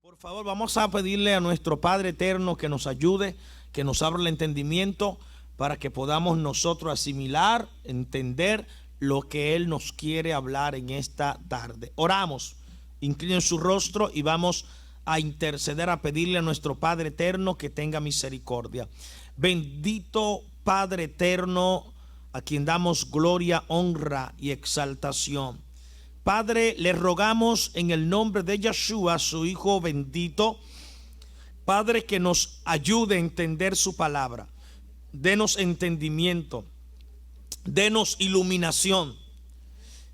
Por favor, vamos a pedirle a nuestro Padre Eterno que nos ayude, que nos abra el entendimiento para que podamos nosotros asimilar, entender lo que Él nos quiere hablar en esta tarde. Oramos, inclinen su rostro y vamos a interceder, a pedirle a nuestro Padre Eterno que tenga misericordia. Bendito Padre Eterno, a quien damos gloria, honra y exaltación. Padre, le rogamos en el nombre de Yeshua, su Hijo bendito, Padre, que nos ayude a entender su palabra. Denos entendimiento, denos iluminación.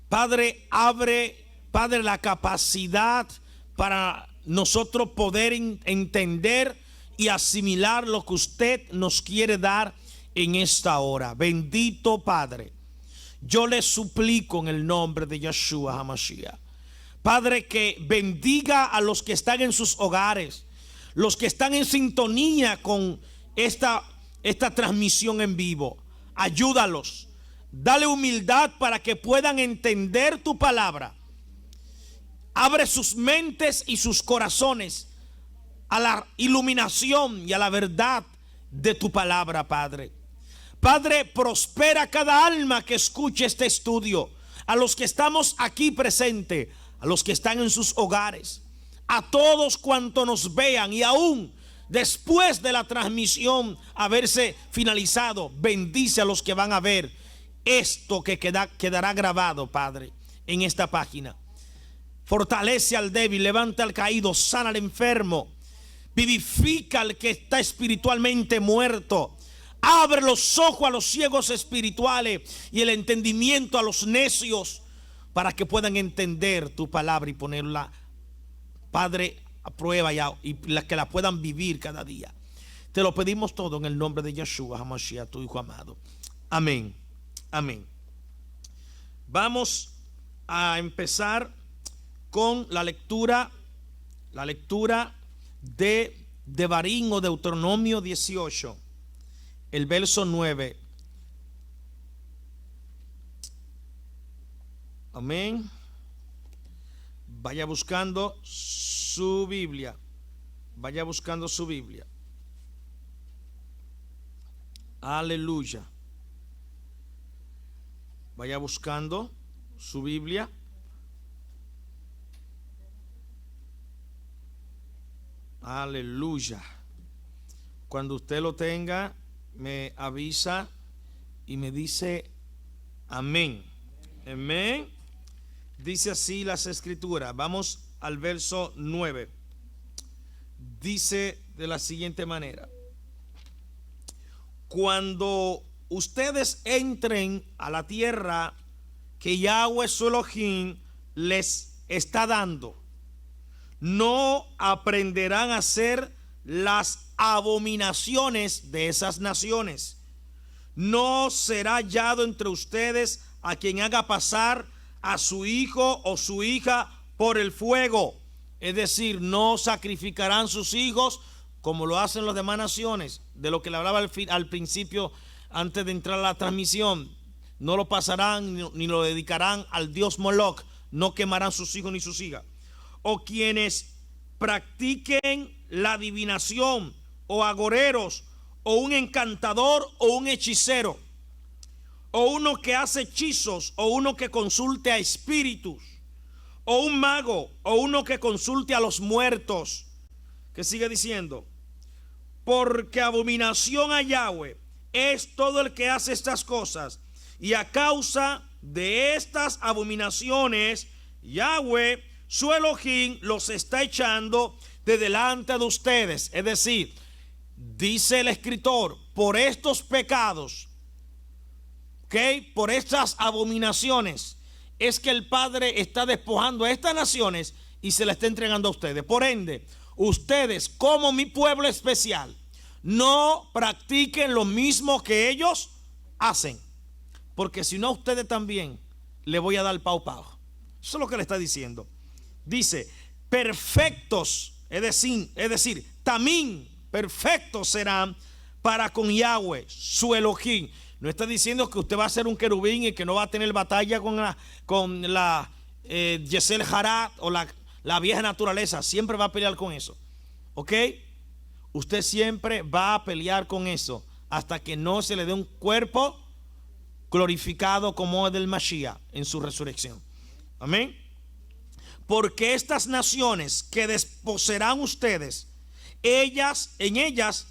Padre, abre, Padre, la capacidad para nosotros poder entender y asimilar lo que usted nos quiere dar en esta hora. Bendito Padre, yo le suplico en el nombre de Yeshua HaMashiach, Padre, que bendiga a los que están en sus hogares, los que están en sintonía con esta transmisión en vivo. Ayúdalos, dale humildad para que puedan entender tu palabra. Abre sus mentes y sus corazones a la iluminación y a la verdad de tu palabra, Padre. Padre, prospera cada alma que escuche este estudio, a los que estamos aquí presentes, a los que están en sus hogares, a todos cuantos nos vean, y aún después de la transmisión haberse finalizado, bendice a los que van a ver esto que quedará grabado, Padre, en esta página. Fortalece al débil, levanta al caído, sana al enfermo, vivifica al que está espiritualmente muerto. Abre los ojos a los ciegos espirituales y el entendimiento a los necios, para que puedan entender tu palabra y ponerla, Padre, a prueba y que la puedan vivir cada día. Te lo pedimos todo en el nombre de Yeshua HaMashiach, tu Hijo amado. Amén. Amén. Vamos a empezar con la lectura de Devarim o Deuteronomio 18. El verso 9. Amén. Vaya buscando su Biblia. Vaya buscando su Biblia. Aleluya. Vaya buscando su Biblia. Aleluya. Cuando usted lo tenga, me avisa y me dice amén. Amén. Dice así las escrituras. Vamos al verso 9. Dice de la siguiente manera: cuando ustedes entren a la tierra que Yahweh su Elohim les está dando, no aprenderán a hacer las abominaciones de esas naciones. No será hallado entre ustedes a quien haga pasar a su hijo o su hija por el fuego. Es decir, no sacrificarán sus hijos como lo hacen las demás naciones, de lo que le hablaba al principio antes de entrar a la transmisión. No lo pasarán ni lo dedicarán al dios Moloch. No quemarán sus hijos ni sus hijas. O quienes practiquen la adivinación, o agoreros, o un encantador, o un hechicero, o uno que hace hechizos, o uno que consulte a espíritus, o un mago, o uno que consulte a los muertos. Que sigue diciendo: porque abominación a Yahweh es todo el que hace estas cosas, y a causa de estas abominaciones Yahweh su Elohim los está echando de delante de ustedes. Es decir, dice el escritor, por estos pecados, por estas abominaciones, es que el Padre está despojando a estas naciones y se la está entregando a ustedes. Por ende, ustedes, como mi pueblo especial, no practiquen lo mismo que ellos hacen, porque si no, a ustedes también le voy a dar pau pau. Eso es lo que le está diciendo. Dice, perfectos, es decir, tamín, perfectos serán para con Yahweh, su Elohim. No está diciendo que usted va a ser un querubín y que no va a tener batalla con la Yesel Harat o la la vieja naturaleza, siempre va a pelear con eso. ¿Ok? Usted siempre va a pelear con eso hasta que no se le dé un cuerpo glorificado como el del Mashiach en su resurrección. Amén. Porque estas naciones que desposeerán ustedes, en ellas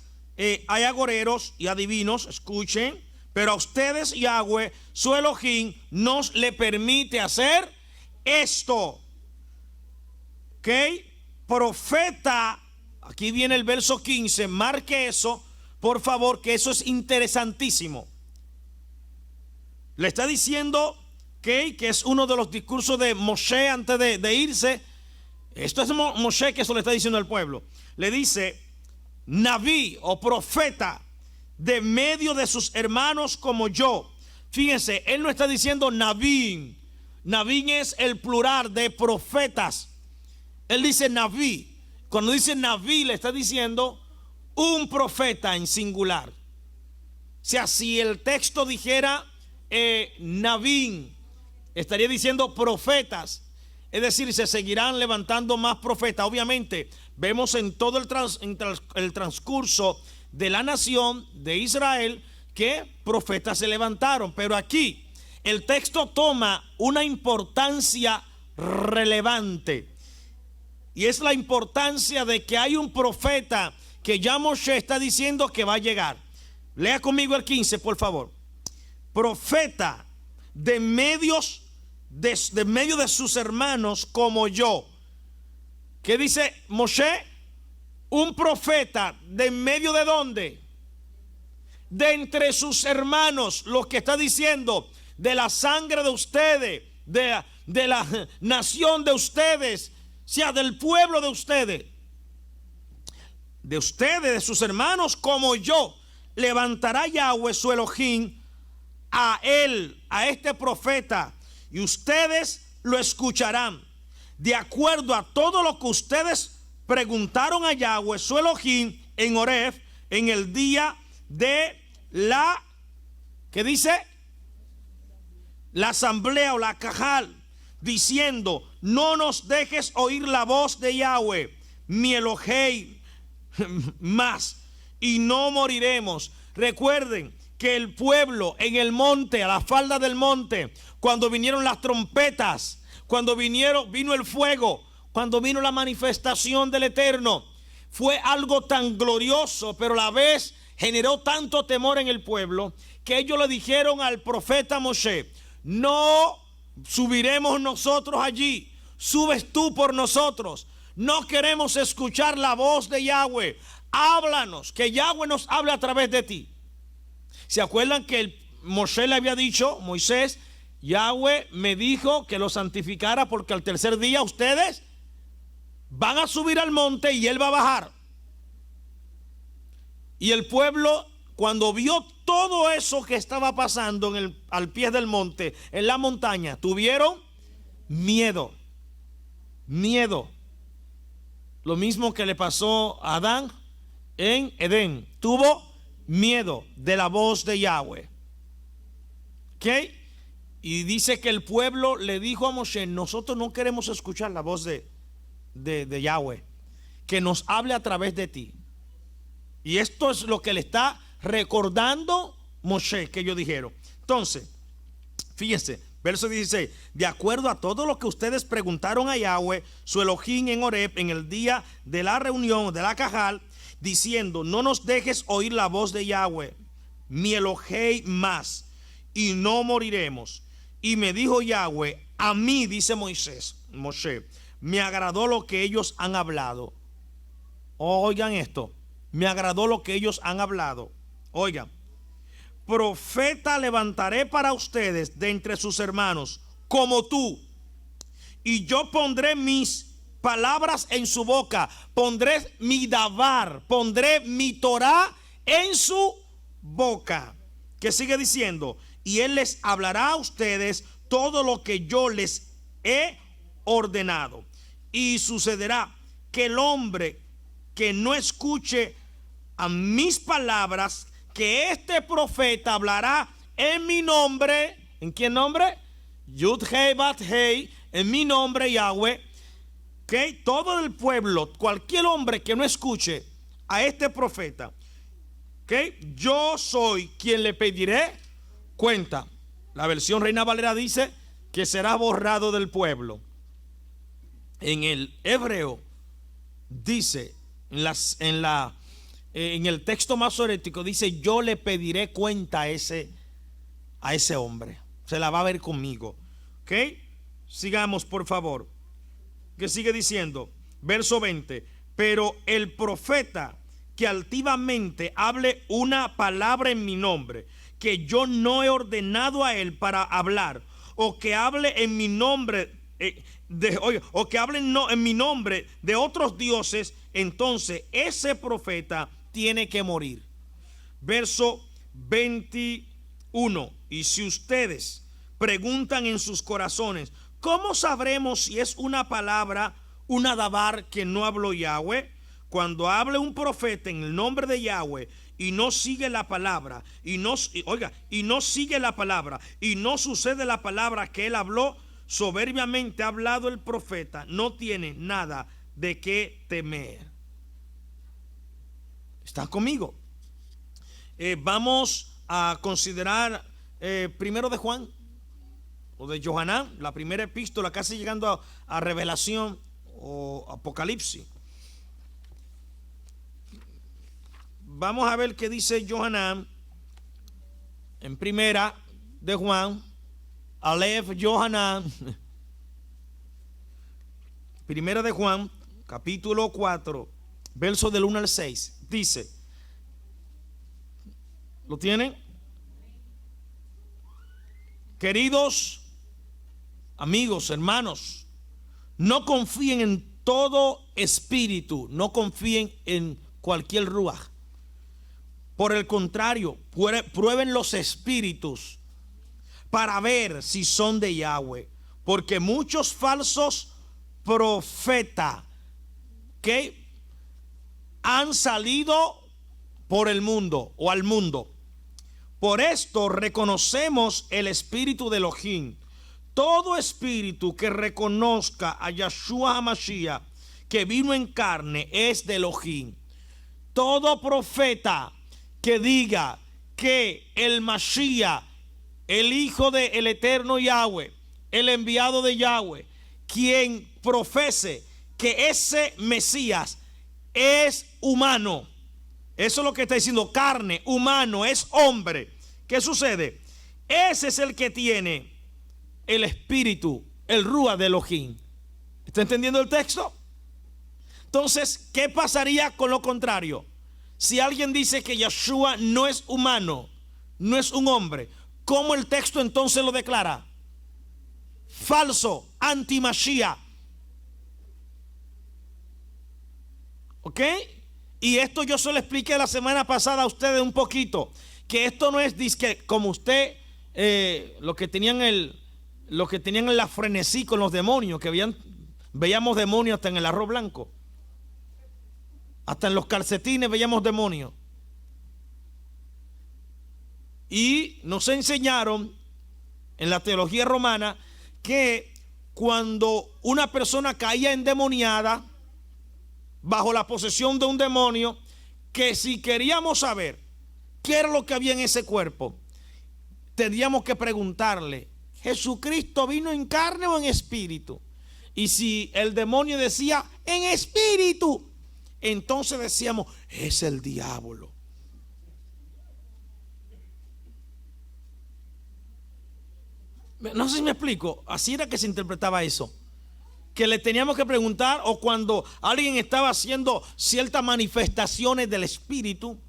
hay agoreros y adivinos, escuchen, pero a ustedes Yahweh, su Elohim, nos le permite hacer esto. ¿Ok? Profeta, aquí viene el verso 15, marque eso, por favor, que eso es interesantísimo. Le está diciendo que es uno de los discursos de Moshe antes de irse. Esto es Moshe que eso le está diciendo al pueblo. Le dice, Naví o profeta de medio de sus hermanos como yo. Fíjense, él no está diciendo Navín. Navín es el plural de profetas. Él dice Naví. Cuando dice Naví le está diciendo un profeta en singular. O sea, si el texto dijera Navín, estaría diciendo profetas. Es decir, se seguirán levantando más profetas. Obviamente, vemos en todo el transcurso de la nación de Israel que profetas se levantaron. Pero aquí el texto toma una importancia relevante. Y es la importancia de que hay un profeta que ya Moshe está diciendo que va a llegar. Lea conmigo el 15, por favor. Profeta de medio de sus hermanos como yo. ¿Qué dice Moshe? Un profeta de medio de ¿dónde? De entre sus hermanos. Lo que está diciendo, de la sangre de ustedes, de la nación de ustedes, o sea, del pueblo de ustedes, de sus hermanos como yo, levantará Yahweh su Elohim a él, a este profeta, y ustedes lo escucharán, de acuerdo a todo lo que ustedes preguntaron a Yahweh su Elohim en Oreb, en el día de la, ¿qué dice? La asamblea o la cajal, diciendo, no nos dejes oír la voz de Yahweh, mi Elohim, más, y no moriremos. Recuerden que el pueblo en el monte, a la falda del monte, cuando vinieron las trompetas, cuando vino el fuego, cuando vino la manifestación del Eterno, fue algo tan glorioso, pero a la vez generó tanto temor en el pueblo, que ellos le dijeron al profeta Moshe, no subiremos nosotros allí, subes tú por nosotros, no queremos escuchar la voz de Yahweh, háblanos, que Yahweh nos hable a través de ti. ¿Se acuerdan que Moshe le había dicho, Moisés, Yahweh me dijo que lo santificara porque al tercer día ustedes van a subir al monte y él va a bajar? Y el pueblo, cuando vio todo eso que estaba pasando al pie del monte, en la montaña, tuvieron miedo. Miedo. Lo mismo que le pasó a Adán en Edén. Tuvo miedo de la voz de Yahweh. ¿Ok? Y dice que el pueblo le dijo a Moshe, nosotros no queremos escuchar la voz de Yahweh, que nos hable a través de ti. Y esto es lo que le está recordando Moshe, que ellos dijeron. Entonces, fíjense, verso 16, de acuerdo a todo lo que ustedes preguntaron a Yahweh, su Elohim en Oreb, en el día de la reunión de la cajal, diciendo, no nos dejes oír la voz de Yahweh, mi Elohim más, y no moriremos. Y me dijo Yahweh, a mí, dice Moshe, me agradó lo que ellos han hablado. Oigan esto, me agradó lo que ellos han hablado. Oigan, profeta levantaré para ustedes de entre sus hermanos, como tú, y yo pondré mis palabras en su boca, pondré mi davar, pondré mi Torah en su boca. Que sigue diciendo, y él les hablará a ustedes todo lo que yo les he ordenado. Y sucederá que el hombre que no escuche a mis palabras, que este profeta hablará en mi nombre. ¿En qué nombre? Yud Hei Bat Hei, en mi nombre Yahweh. ¿ok? Todo el pueblo, cualquier hombre que no escuche a este profeta, ¿ok? Yo soy quien le pediré cuenta. La versión Reina Valera dice que será borrado del pueblo. En el hebreo dice, en el texto masorético dice, yo le pediré cuenta a ese hombre. Se la va a ver conmigo. ¿Ok? Sigamos, por favor. Que sigue diciendo, verso 20. Pero el profeta que altivamente hable una palabra en mi nombre, que yo no he ordenado a él para hablar, o que hable en mi nombre, o que hable en mi nombre de otros dioses, entonces ese profeta tiene que morir. Verso 21. Y si ustedes preguntan en sus corazones, ¿cómo sabremos si es una palabra, una dabar que no habló Yahweh? Cuando hable un profeta en el nombre de Yahweh y no sigue la palabra, y no sigue la palabra, y no sucede la palabra que él habló, soberbiamente ha hablado el profeta, no tiene nada de qué temer. ¿Estás conmigo? Vamos a considerar primero de Juan o de Johanán, la primera epístola, casi llegando a Revelación o Apocalipsis. Vamos a ver qué dice Johanán en primera de Juan, Aleph Johanán, primera de Juan, capítulo 4, verso del 1 al 6, dice, ¿lo tienen? Queridos amigos, hermanos, no confíen en todo espíritu, no confíen en cualquier ruaj. Por el contrario, prueben los espíritus para ver si son de Yahweh, porque muchos falsos profetas que han salido por el mundo o al mundo. Por esto reconocemos el espíritu de Elohim. Todo espíritu que reconozca a Yahshua HaMashiach, que vino en carne, es de Elohim. Todo profeta que diga que el Mashiach, el hijo del eterno Yahweh, el enviado de Yahweh, quien profese que ese Mesías es humano, eso es lo que está diciendo, carne, humano, es hombre. ¿Qué sucede? Ese es el que tiene el espíritu, el Ruach de Elohim. ¿Está entendiendo el texto? Entonces, ¿qué pasaría con lo contrario? Si alguien dice que Yeshua no es humano, no es un hombre, ¿cómo el texto entonces lo declara? Falso, anti-Mashiach. ¿Ok? Y esto yo se lo expliqué la semana pasada a ustedes un poquito, que esto no es disque, como usted, lo que tenían en la frenesí con los demonios, que veíamos demonios hasta en el arroz blanco. Hasta en los calcetines veíamos demonios. Y nos enseñaron en la teología romana que cuando una persona caía endemoniada bajo la posesión de un demonio, que si queríamos saber qué era lo que había en ese cuerpo, tendríamos que preguntarle, ¿Jesucristo vino en carne o en espíritu? Y si el demonio decía, en espíritu, entonces decíamos, es el diablo. No sé si me explico. Así era que se interpretaba eso, que le teníamos que preguntar, o cuando alguien estaba haciendo ciertas manifestaciones del espíritu,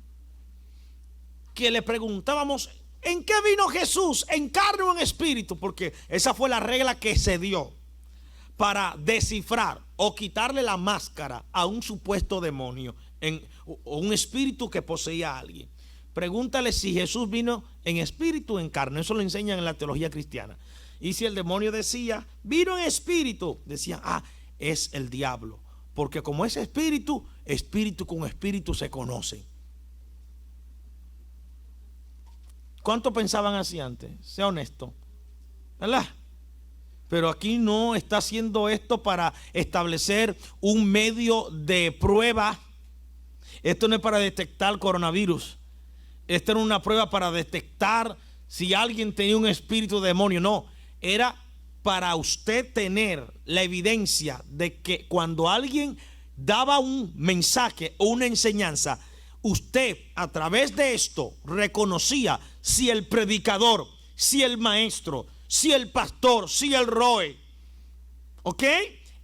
que le preguntábamos, ¿en qué vino Jesús? ¿En carne o en espíritu? Porque esa fue la regla que se dio para descifrar o quitarle la máscara a un supuesto demonio o un espíritu que poseía a alguien. Pregúntale si Jesús vino en espíritu o en carne. Eso lo enseñan en la teología cristiana. Y si el demonio decía, vino en espíritu, decían, es el diablo. Porque como es espíritu, espíritu con espíritu se conocen. ¿Cuánto pensaban así antes? Sea honesto, ¿verdad? Pero aquí no está haciendo esto para establecer un medio de prueba. Esto no es para detectar coronavirus. Esto era una prueba para detectar si alguien tenía un espíritu de demonio. No, era para usted tener la evidencia de que cuando alguien daba un mensaje o una enseñanza, usted a través de esto reconocía si el predicador, si el maestro, si el pastor, si el roe, ¿ok?,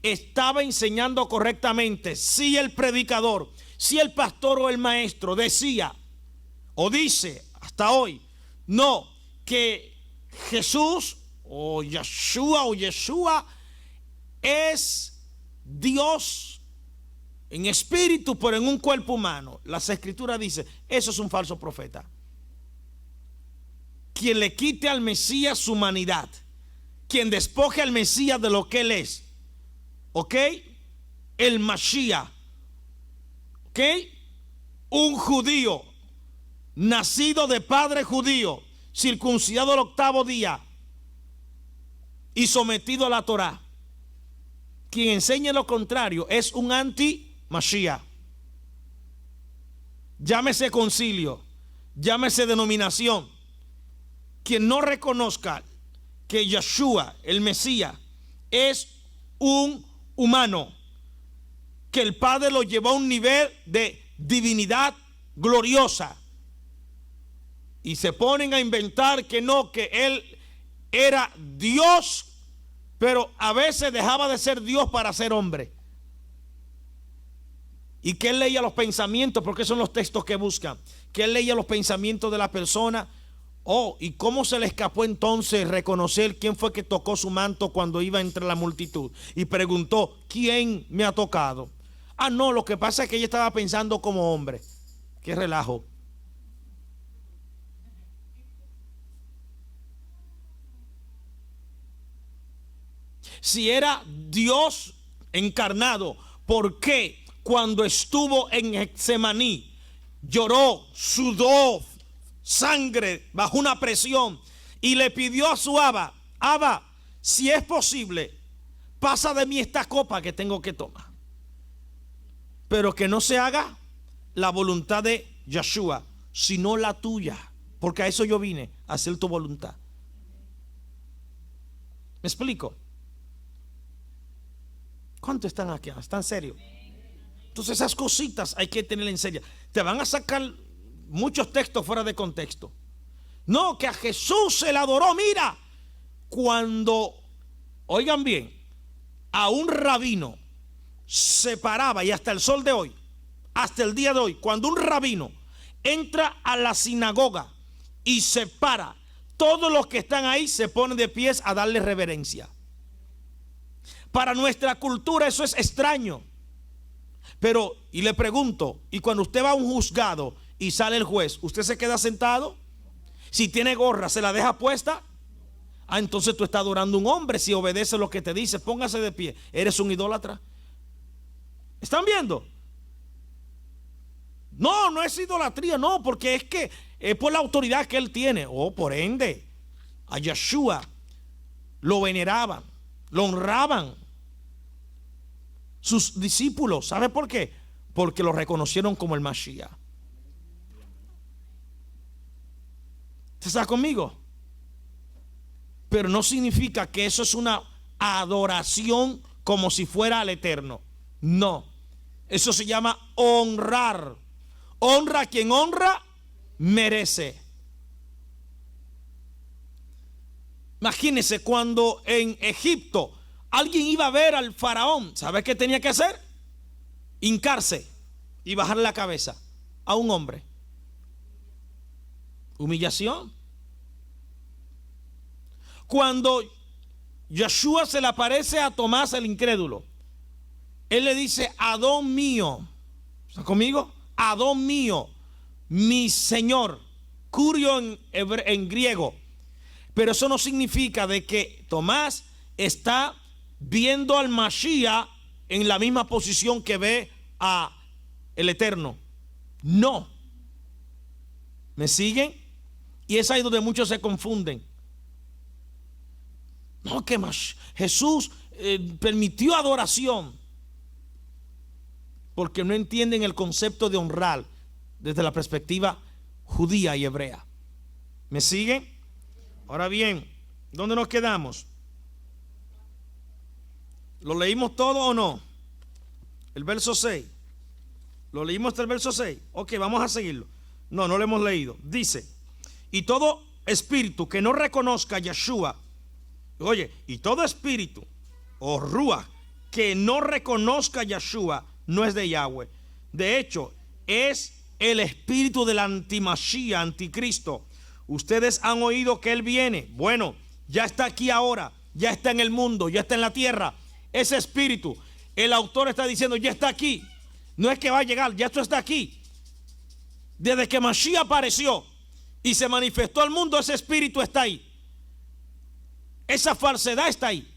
estaba enseñando correctamente. Si el predicador, si el pastor o el maestro decía o dice hasta hoy, no, que Jesús o Yeshua es Dios en espíritu pero en un cuerpo humano, las escrituras dicen, eso es un falso profeta. Quien le quite al Mesías su humanidad, quien despoje al Mesías de lo que él es, ¿ok?, el Mashiach, ¿ok?, un judío nacido de padre judío, circuncidado al 8º día y sometido a la Torá. Quien enseña lo contrario es un anti-Mashiach. Llámese concilio, llámese denominación. Quien no reconozca que Yeshua, el Mesías, es un humano, que el Padre lo llevó a un nivel de divinidad gloriosa, y se ponen a inventar que no, que él era Dios, pero a veces dejaba de ser Dios para ser hombre, y que él leía los pensamientos, porque son los textos que buscan, que él leía los pensamientos de la persona. Oh, ¿y cómo se le escapó entonces reconocer quién fue que tocó su manto cuando iba entre la multitud? Y preguntó, ¿quién me ha tocado? Ah, no, lo que pasa es que ella estaba pensando como hombre. Qué relajo. Si era Dios encarnado, ¿por qué cuando estuvo en Getsemaní lloró, sudó sangre bajo una presión y le pidió a su Abba, Abba, si es posible, pasa de mí esta copa que tengo que tomar, pero que no se haga la voluntad de Yeshua, sino la tuya, porque a eso yo vine, a hacer tu voluntad? ¿Me explico? ¿Cuántos están aquí? ¿Están serios? Entonces esas cositas hay que tener en serio. Te van a sacar muchos textos fuera de contexto. No, que a Jesús se le adoró. Mira, cuando, oigan bien, a un rabino se paraba, y hasta el sol de hoy, hasta el día de hoy, cuando un rabino entra a la sinagoga y se para, todos los que están ahí se ponen de pies a darle reverencia. Para nuestra cultura eso es extraño. Pero, y le pregunto, y cuando usted va a un juzgado y sale el juez, ¿usted se queda sentado? Si tiene gorra, ¿se la deja puesta? Ah, entonces tú estás adorando a un hombre si obedece lo que te dice. Póngase de pie. ¿Eres un idólatra? ¿Están viendo? No, no es idolatría, no, porque es que es por la autoridad que él tiene. Oh, por ende, a Yeshua lo veneraban, lo honraban sus discípulos. ¿Sabe por qué? Porque lo reconocieron como el Mashiach. ¿Usted está conmigo? Pero no significa que eso es una adoración como si fuera al Eterno. No, eso se llama honrar. Honra a quien honra merece. Imagínense cuando en Egipto alguien iba a ver al faraón, ¿sabe qué tenía que hacer? Hincarse y bajar la cabeza a un hombre. Humillación. Cuando Yeshua se le aparece a Tomás el incrédulo, él le dice, Adón mío. ¿Está conmigo? Adón mío, mi Señor. Curio en griego. Pero eso no significa de que Tomás está viendo al Mashiach en la misma posición que ve a el Eterno. No. ¿Me siguen? Y es ahí donde muchos se confunden. No, que más Jesús permitió adoración, porque no entienden el concepto de honrar desde la perspectiva judía y hebrea. ¿Me siguen? Ahora bien, ¿dónde nos quedamos? ¿Lo leímos todo o no? El verso 6. ¿Lo leímos hasta el verso 6? Ok, vamos a seguirlo. No, no lo hemos leído. Dice, y todo espíritu que no reconozca a Yeshua, oye, y todo espíritu o ruach que no reconozca a Yeshua no es de Yahweh. De hecho, es el espíritu del antimashia, anticristo. Ustedes han oído que él viene. Bueno, ya está aquí ahora, ya está en el mundo, ya está en la tierra. Ese espíritu, el autor está diciendo, ya está aquí. No es que va a llegar, ya esto está aquí. Desde que Mashiach apareció y se manifestó al mundo, ese espíritu está ahí. Esa falsedad está ahí.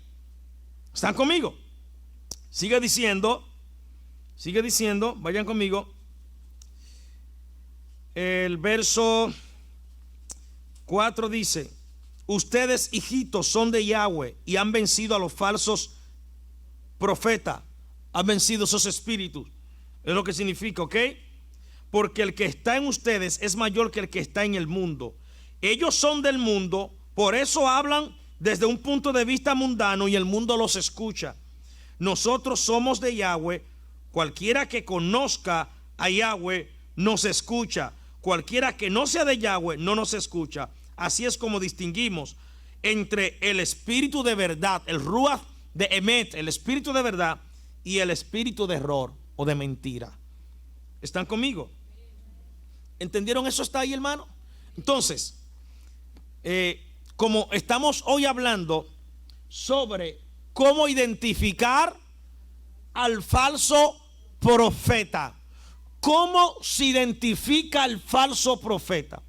¿Están conmigo? Sigue diciendo, vayan conmigo. El verso 4 dice, ustedes hijitos son de Yahweh y han vencido a los falsos profetas, han vencido esos espíritus. Es lo que significa, ¿ok? Porque el que está en ustedes es mayor que el que está en el mundo. Ellos son del mundo, por eso hablan desde un punto de vista mundano y el mundo los escucha. Nosotros somos de Yahweh. Cualquiera que conozca a Yahweh nos escucha. Cualquiera que no sea de Yahweh no nos escucha. Así es como distinguimos entre el espíritu de verdad, el ruach de emet, el espíritu de verdad, y el espíritu de error o de mentira. ¿Están conmigo? ¿Entendieron? Eso está ahí, hermano. Entonces, como estamos hoy hablando sobre cómo identificar al falso profeta, cómo se identifica al falso profeta.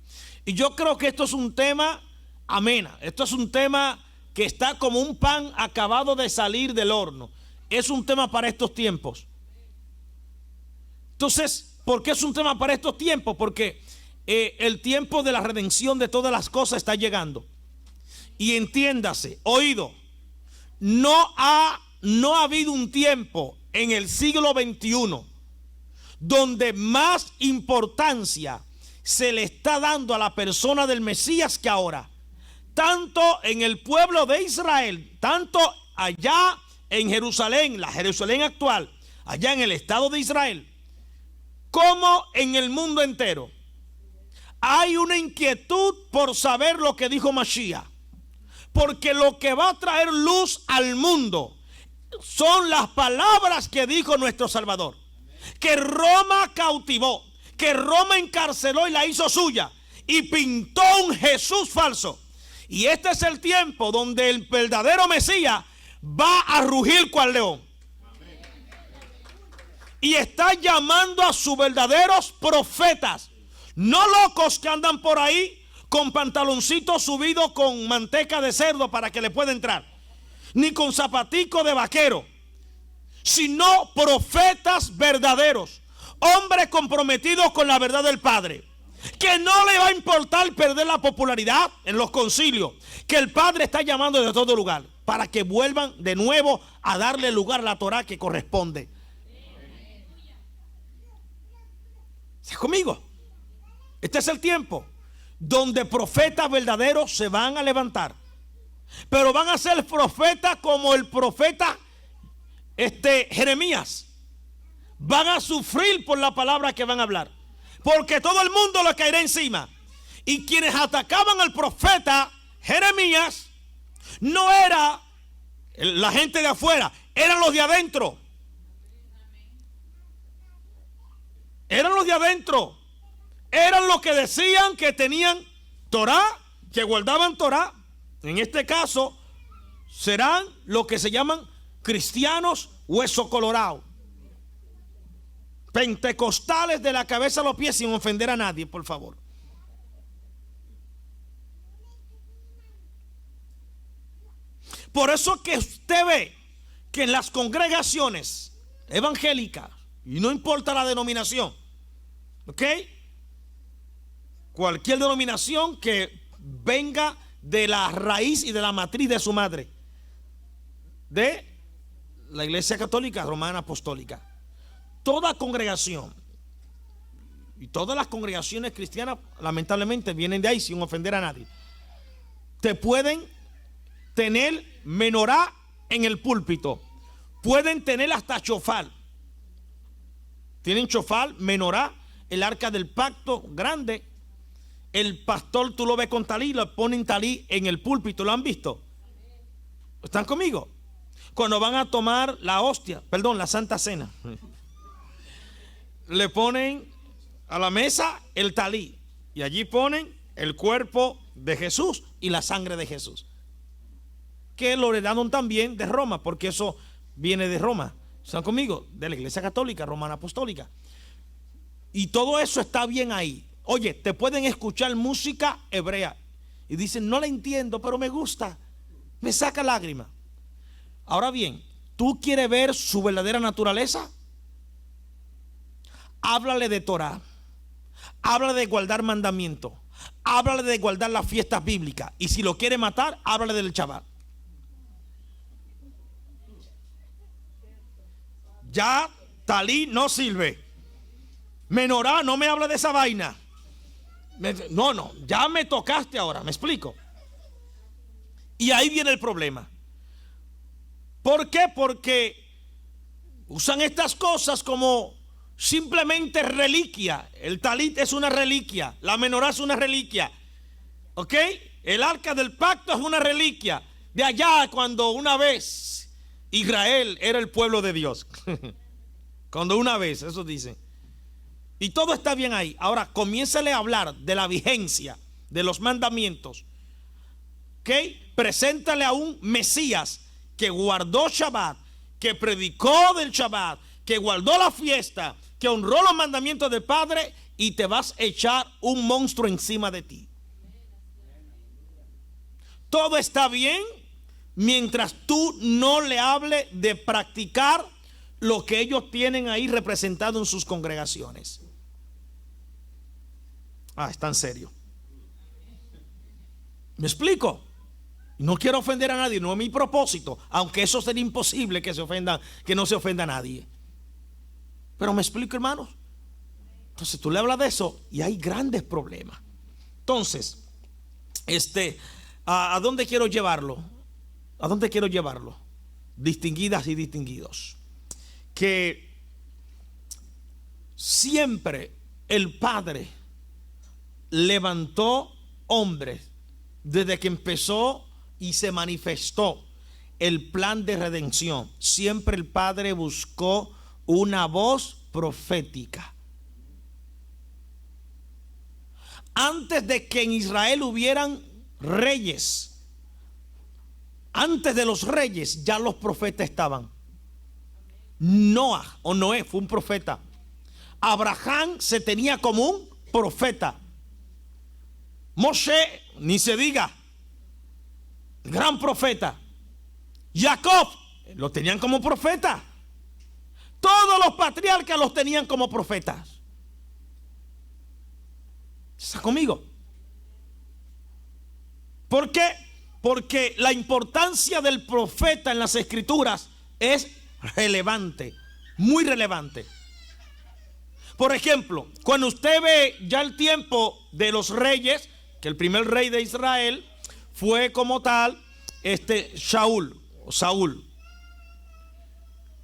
Y yo creo que esto es un tema amena. Esto es un tema que está como un pan acabado de salir del horno. Es un tema para estos tiempos. Entonces, ¿por qué es un tema para estos tiempos? Porque el tiempo de la redención de todas las cosas está llegando. Y entiéndase, oído, no ha habido un tiempo en el siglo XXI donde más importancia se le está dando a la persona del Mesías que ahora. Tanto en el pueblo de Israel, tanto allá en Jerusalén, la Jerusalén actual, allá en el estado de Israel, como en el mundo entero. Hay una inquietud por saber lo que dijo Mashiach, porque lo que va a traer luz al mundo son las palabras que dijo nuestro Salvador, que Roma cautivó, que Roma encarceló y la hizo suya, y pintó un Jesús falso. Y este es el tiempo donde el verdadero Mesías va a rugir cual león. Y está llamando a sus verdaderos profetas, no locos que andan por ahí con pantaloncitos subidos con manteca de cerdo para que le pueda entrar, ni con zapatico de vaquero, sino profetas verdaderos, hombres comprometidos con la verdad del Padre, que no le va a importar perder la popularidad en los concilios, que el Padre está llamando de todo lugar para que vuelvan de nuevo a darle lugar a la Torah que corresponde. ¿Estás conmigo? Este es el tiempo donde profetas verdaderos se van a levantar, pero van a ser profetas como el profeta Jeremías. Van a sufrir por la palabra que van a hablar, porque todo el mundo le caerá encima. Y quienes atacaban al profeta Jeremías no era la gente de afuera, eran los de adentro. Eran los de adentro. Eran los que decían que tenían Torah, que guardaban Torah. En este caso serán los que se llaman cristianos hueso colorado, pentecostales de la cabeza a los pies, sin ofender a nadie, por favor. Por eso que usted ve que en las congregaciones evangélicas, y no importa la denominación, ¿ok? Cualquier denominación que venga de la raíz y de la matriz de su madre, de la Iglesia Católica Romana Apostólica. Toda congregación y todas las congregaciones cristianas lamentablemente vienen de ahí, sin ofender a nadie. Te pueden tener menorá en el púlpito, pueden tener hasta chofar. Tienen chofar, menorá, el arca del pacto grande. El pastor tú lo ves con talí, lo ponen talí en el púlpito. ¿Lo han visto? ¿Están conmigo? Cuando van a tomar la hostia, perdón, la Santa Cena, le ponen a la mesa el talí y allí ponen el cuerpo de Jesús y la sangre de Jesús, que lo heredaron también de Roma, porque eso viene de Roma. ¿Están conmigo? De la Iglesia Católica Romana Apostólica. Y todo eso está bien ahí. Oye, te pueden escuchar música hebrea y dicen, no la entiendo, pero me gusta, me saca lágrimas. Ahora bien, ¿tú quieres ver su verdadera naturaleza? Háblale de Torah, háblale de guardar mandamientos, háblale de guardar las fiestas bíblicas, y si lo quiere matar, háblale del Shabbat. Ya talí no sirve, menorá no me habla de esa vaina. No, ya me tocaste ahora, me explico. Y ahí viene el problema. ¿Por qué? Porque usan estas cosas como simplemente reliquia. El talit es una reliquia, la menorá es una reliquia, ¿ok? El arca del pacto es una reliquia de allá, cuando una vez Israel era el pueblo de Dios. Cuando una vez, eso dicen. Y todo está bien ahí. Ahora comiénzale a hablar de la vigencia de los mandamientos, ¿ok? Preséntale a un Mesías que guardó Shabbat, que predicó del Shabbat, que guardó la fiesta, que honró los mandamientos del Padre, y te vas a echar un monstruo encima de ti. Todo está bien mientras tú no le hables de practicar lo que ellos tienen ahí representado en sus congregaciones. Está en serio. ¿Me explico? No quiero ofender a nadie, no es mi propósito, aunque eso sería imposible que no se ofenda a nadie. Pero me explico, hermanos. Entonces tú le hablas de eso y hay grandes problemas. Entonces, ¿a dónde quiero llevarlo? ¿A dónde quiero llevarlo? Distinguidas y distinguidos, que siempre el Padre levantó hombres desde que empezó y se manifestó el plan de redención. Siempre el Padre buscó una voz profética. Antes de que en Israel hubieran reyes, antes de los reyes ya los profetas estaban. Noé fue un profeta. Abraham se tenía como un profeta. Moshe, ni se diga, gran profeta. Jacob, lo tenían como profeta. Todos los patriarcas los tenían como profetas. ¿Está conmigo? ¿Por qué? Porque la importancia del profeta en las escrituras es relevante, muy relevante. Por ejemplo, cuando usted ve ya el tiempo de los reyes, que el primer rey de Israel fue como tal Saúl.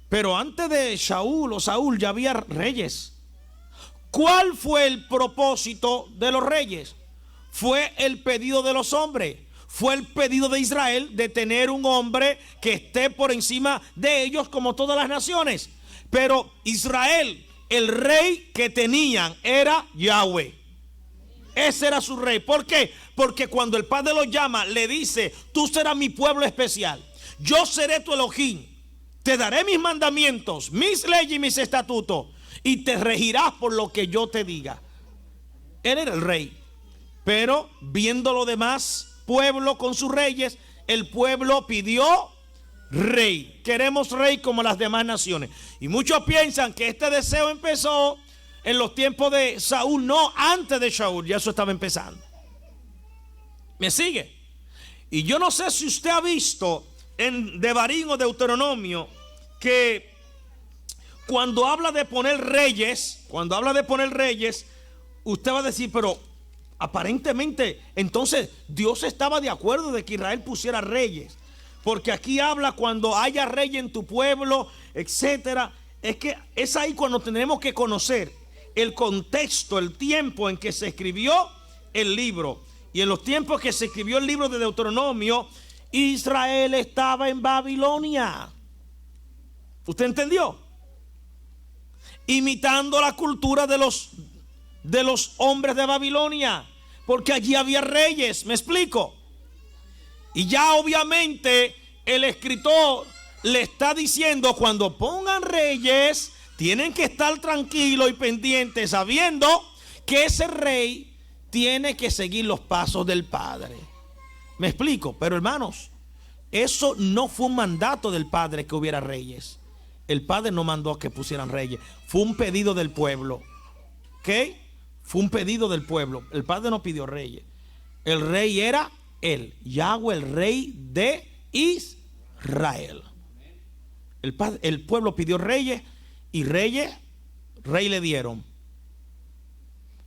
Pero antes de Saúl ya había reyes. ¿Cuál fue el propósito de los reyes? Fue el pedido de los hombres. Fue el pedido de Israel de tener un hombre que esté por encima de ellos como todas las naciones. Pero Israel, el rey que tenían era Yahweh. Ese era su rey. ¿Por qué? Porque cuando el Padre lo llama, le dice: tú serás mi pueblo especial. Yo seré tu Elohim. Te daré mis mandamientos, mis leyes y mis estatutos, y te regirás por lo que yo te diga. Él era el rey. Pero viendo lo demás pueblo con sus reyes, el pueblo pidió rey. Queremos rey como las demás naciones. Y muchos piensan que este deseo empezó en los tiempos de Saúl. No, antes de Saúl ya eso estaba empezando. ¿Me sigue? Y yo no sé si usted ha visto en Devarim o Deuteronomio que cuando habla de poner reyes, usted va a decir, pero aparentemente entonces Dios estaba de acuerdo de que Israel pusiera reyes, porque aquí habla cuando haya rey en tu pueblo, etcétera. Es que es ahí cuando tenemos que conocer el contexto, el tiempo en que se escribió el libro. Y en los tiempos que se escribió el libro de Deuteronomio, Israel estaba en Babilonia. ¿Usted entendió? Imitando la cultura de los hombres de Babilonia, porque allí había reyes. ¿Me explico? Y ya obviamente el escritor le está diciendo, cuando pongan reyes, tienen que estar tranquilos y pendientes, sabiendo que ese rey tiene que seguir los pasos del Padre. ¿Me explico? Pero hermanos, eso no fue un mandato del Padre que hubiera reyes. El Padre no mandó que pusieran reyes. Fue un pedido del pueblo. ¿Ok? Fue un pedido del pueblo. El Padre no pidió reyes. El rey era él, Yahweh, el rey de Israel. El pueblo pidió reyes y rey le dieron.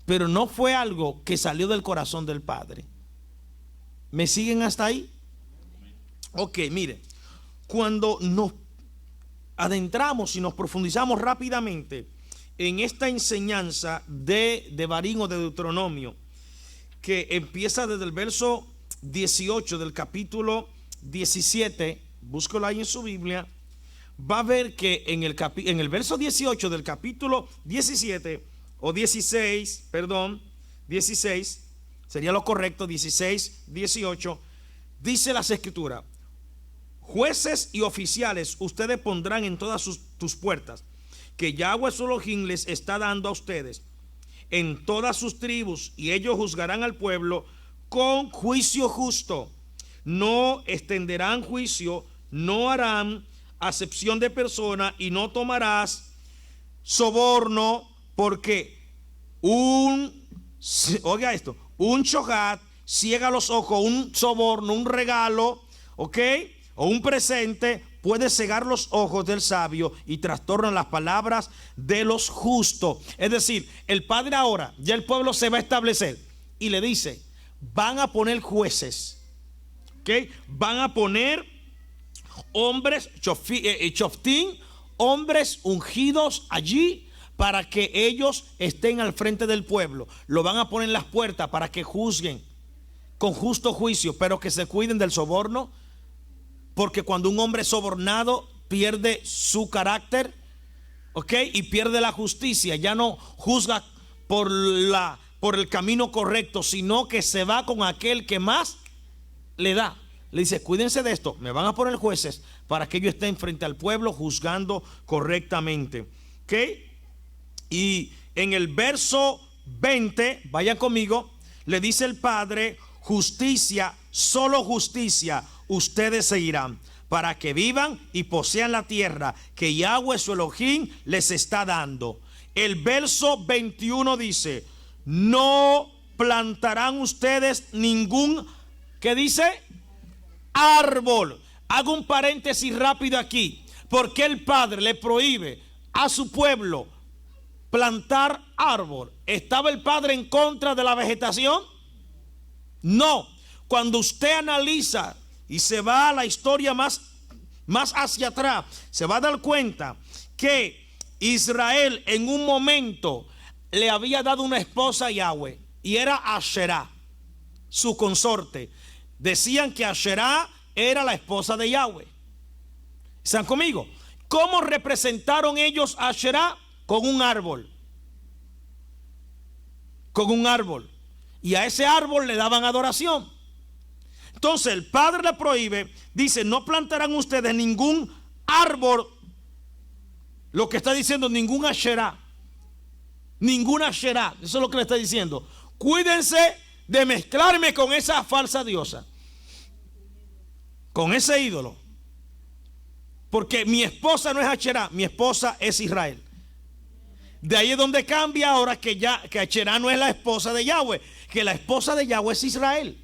Pero no fue algo que salió del corazón del Padre. ¿Me siguen hasta ahí? Ok, mire, cuando nos adentramos y nos profundizamos rápidamente en esta enseñanza de Devarim o de Deuteronomio, que empieza desde el verso 18 del capítulo 17, búscalo ahí en su Biblia, va a ver que en el verso 18 del capítulo 17, o 16, perdón, 16, sería lo correcto, 16, 18, dice las escrituras: jueces y oficiales ustedes pondrán en todas tus puertas, que Yahweh su Elohim les está dando a ustedes en todas sus tribus, y ellos juzgarán al pueblo con juicio justo. No extenderán juicio, no harán acepción de persona, y no tomarás soborno, porque oiga esto, un shohat ciega los ojos, un soborno, un regalo, ¿ok?, o un presente puede cegar los ojos del sabio y trastornan las palabras de los justos. Es decir, el Padre ahora, ya el pueblo se va a establecer y le dice, van a poner jueces, ¿ok? Van a poner hombres, shoftim, hombres ungidos allí para que ellos estén al frente del pueblo. Lo van a poner en las puertas para que juzguen con justo juicio, pero que se cuiden del soborno. Porque cuando un hombre es sobornado pierde su carácter, ¿ok? Y pierde la justicia. Ya no juzga por el camino correcto, sino que se va con aquel que más le da. Le dice, cuídense de esto, me van a poner jueces para que ellos estén frente al pueblo juzgando correctamente, ¿ok? Y en el verso 20, vayan conmigo, le dice el Padre, justicia, solo justicia ustedes seguirán, para que vivan y posean la tierra que Yahweh su Elohim les está dando. El verso 21 dice, no plantarán ustedes ningún, ¿qué dice? Árbol. Hago un paréntesis rápido aquí. ¿Por qué el Padre le prohíbe a su pueblo plantar árbol? ¿Estaba el Padre en contra de la vegetación? No. Cuando usted analiza y se va a la historia más hacia atrás, se va a dar cuenta que Israel en un momento le había dado una esposa a Yahweh, y era Asherá, su consorte. Decían que Asherá era la esposa de Yahweh. ¿Están conmigo? ¿Cómo representaron ellos a Asherá? Con un árbol. Con un árbol. Y a ese árbol le daban adoración. Entonces el Padre le prohíbe, dice, no plantarán ustedes ningún árbol. Lo que está diciendo, ningún Asherá. Ninguna Asherá. Eso es lo que le está diciendo. Cuídense de mezclarme con esa falsa diosa, con ese ídolo. Porque mi esposa no es Asherá, mi esposa es Israel. De ahí es donde cambia ahora que Asherá no es la esposa de Yahweh, que la esposa de Yahweh es Israel.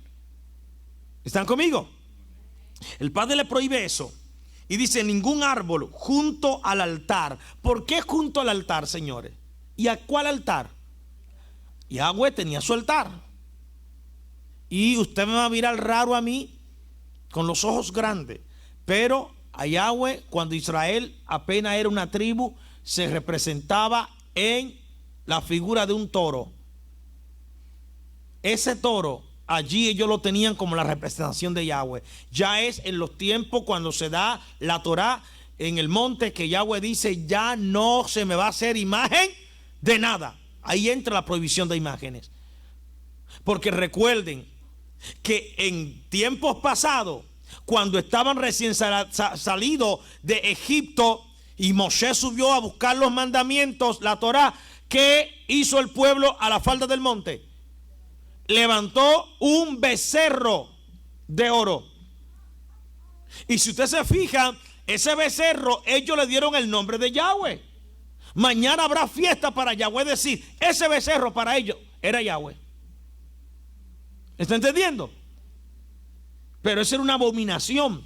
¿Están conmigo? El Padre le prohíbe eso. Y dice, ningún árbol junto al altar. ¿Por qué junto al altar, señores? ¿Y a cuál altar? Yahweh tenía su altar. Y usted me va a mirar raro a mí con los ojos grandes. Pero a Yahweh, cuando Israel apenas era una tribu, se representaba en la figura de un toro. Ese toro, allí ellos lo tenían como la representación de Yahweh. Ya es en los tiempos cuando se da la Torá en el monte que Yahweh dice, ya no se me va a hacer imagen de nada. Ahí entra la prohibición de imágenes. Porque recuerden que en tiempos pasados, cuando estaban recién salidos de Egipto y Moshe subió a buscar los mandamientos, la Torá, ¿qué hizo el pueblo a la falda del monte? Levantó un becerro de oro. Y si usted se fija, ese becerro, ellos le dieron el nombre de Yahweh. Mañana habrá fiesta para Yahweh decir, ese becerro para ellos era Yahweh. ¿Está entendiendo? Pero eso era una abominación.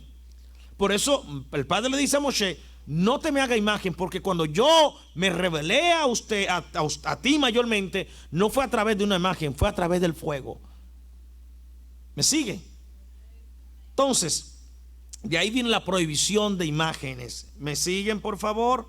Por eso el Padre le dice a Moshe, no te me haga imagen, porque cuando yo me revelé a usted, a ti mayormente, no fue a través de una imagen, fue a través del fuego. ¿Me sigue? Entonces, de ahí viene la prohibición de imágenes. ¿Me siguen, por favor?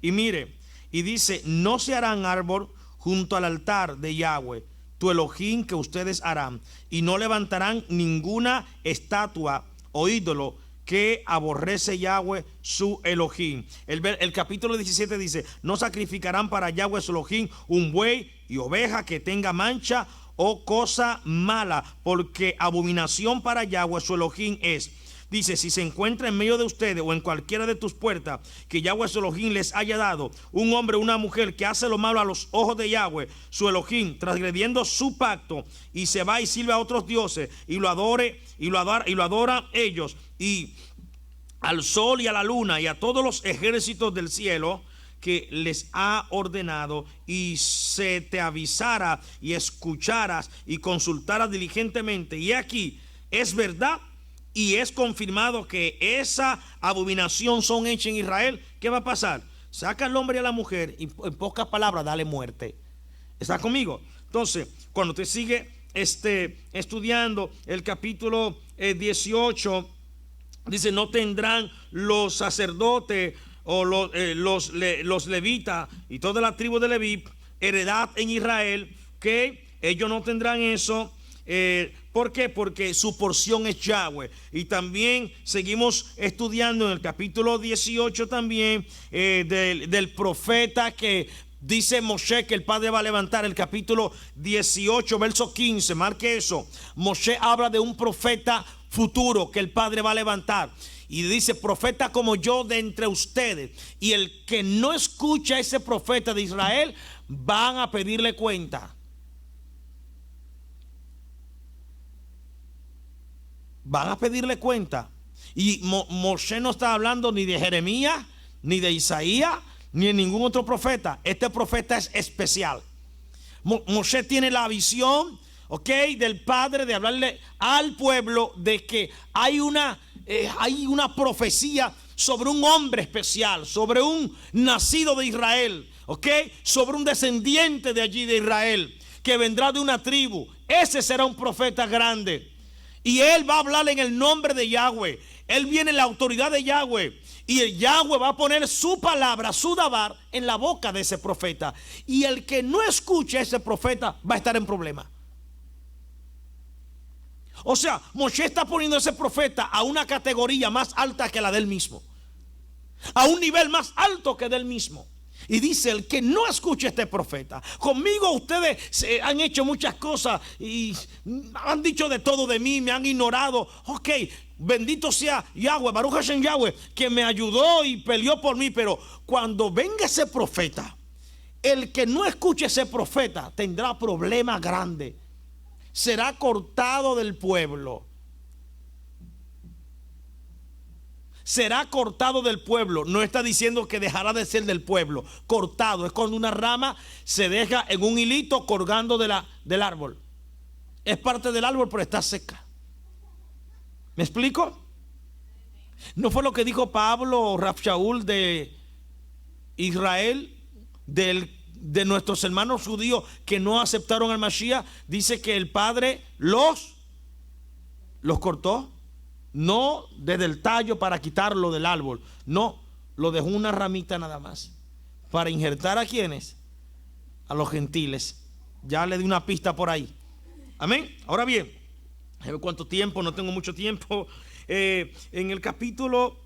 Y mire, y dice, no se harán árbol junto al altar de Yahweh, tu Elohim, que ustedes harán, y no levantarán ninguna estatua o ídolo que aborrece Yahweh su Elohim. El capítulo 17 dice, no sacrificarán para Yahweh su Elohim un buey y oveja que tenga mancha o cosa mala, porque abominación para Yahweh su Elohim es. Dice, si se encuentra en medio de ustedes o en cualquiera de tus puertas que Yahweh su Elohim les haya dado, un hombre o una mujer que hace lo malo a los ojos de Yahweh su Elohim, transgrediendo su pacto, y se va y sirve a otros dioses y lo adora ellos, y al sol y a la luna y a todos los ejércitos del cielo que les ha ordenado, y se te avisara y escucharas y consultaras diligentemente, y aquí es verdad y es confirmado que esa abominación son hechas en Israel, ¿qué va a pasar? Saca al hombre y a la mujer y en pocas palabras dale muerte. ¿Está conmigo? Entonces, cuando usted sigue estudiando el capítulo 18, dice, no tendrán los sacerdotes o los levitas y toda la tribu de Leví heredad en Israel, que ellos no tendrán eso. ¿Por qué? Porque su porción es Yahweh. Y también seguimos estudiando en el capítulo 18 también del profeta que dice Moshe que el Padre va a levantar. El capítulo 18 verso 15, marque eso. Moshe habla de un profeta futuro que el Padre va a levantar. Y dice, profeta como yo de entre ustedes. Y el que no escucha a ese profeta de Israel, van a pedirle cuenta. Van a pedirle cuenta. Y Moshe no está hablando ni de Jeremías, ni de Isaías, ni de ningún otro profeta. Este profeta es especial. Moshe tiene la visión, del Padre, de hablarle al pueblo de que hay una profecía sobre un hombre especial, sobre un nacido de Israel, sobre un descendiente de allí de Israel, que vendrá de una tribu. Ese será un profeta grande. Y él va a hablar en el nombre de Yahweh. Él viene en la autoridad de Yahweh. Y el Yahweh va a poner su palabra, su dabar, en la boca de ese profeta. Y el que no escuche a ese profeta va a estar en problema. O sea, Moshe está poniendo a ese profeta a una categoría más alta que la de él mismo. A un nivel más alto que de él mismo. Y dice, el que no escuche a este profeta. Conmigo ustedes han hecho muchas cosas y han dicho de todo de mí, me han ignorado. Bendito sea Yahweh, Baruch Hashem Yahweh, que me ayudó y peleó por mí. Pero cuando venga ese profeta, el que no escuche a ese profeta tendrá problemas grandes. Será cortado del pueblo. Será cortado del pueblo. No está diciendo que dejará de ser del pueblo. Cortado es cuando una rama se deja en un hilito colgando del árbol. Es parte del árbol, pero está seca. ¿Me explico? ¿No fue lo que dijo Pablo o Rab Shaul de Israel, de nuestros hermanos judíos que no aceptaron al Mashiach? Dice que el Padre los cortó, no desde el tallo para quitarlo del árbol, no, lo dejó una ramita nada más, para injertar a quienes, a los gentiles. Ya le di una pista por ahí. Amén. Ahora bien, ¿cuánto tiempo? No tengo mucho tiempo. En el capítulo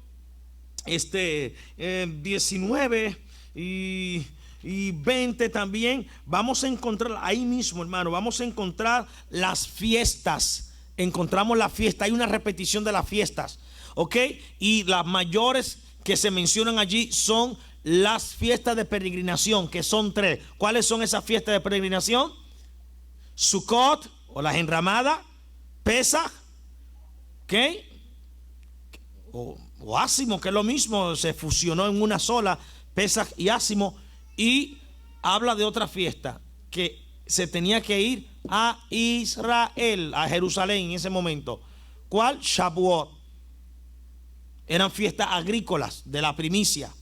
19 y 20 también vamos a encontrar ahí mismo, hermano, vamos a encontrar las fiestas. Encontramos la fiesta, hay una repetición de las fiestas, ¿ok? Y las mayores que se mencionan allí son las fiestas de peregrinación, que son 3. ¿Cuáles son esas fiestas de peregrinación? Sukkot, o las enramadas, Pesach, ¿ok? O Ásimo, que es lo mismo, se fusionó en una sola, Pesach y Ásimo. Y habla de otra fiesta que se tenía que ir a Israel, a Jerusalén en ese momento. ¿Cuál? Shavuot. Eran fiestas agrícolas de la primicia.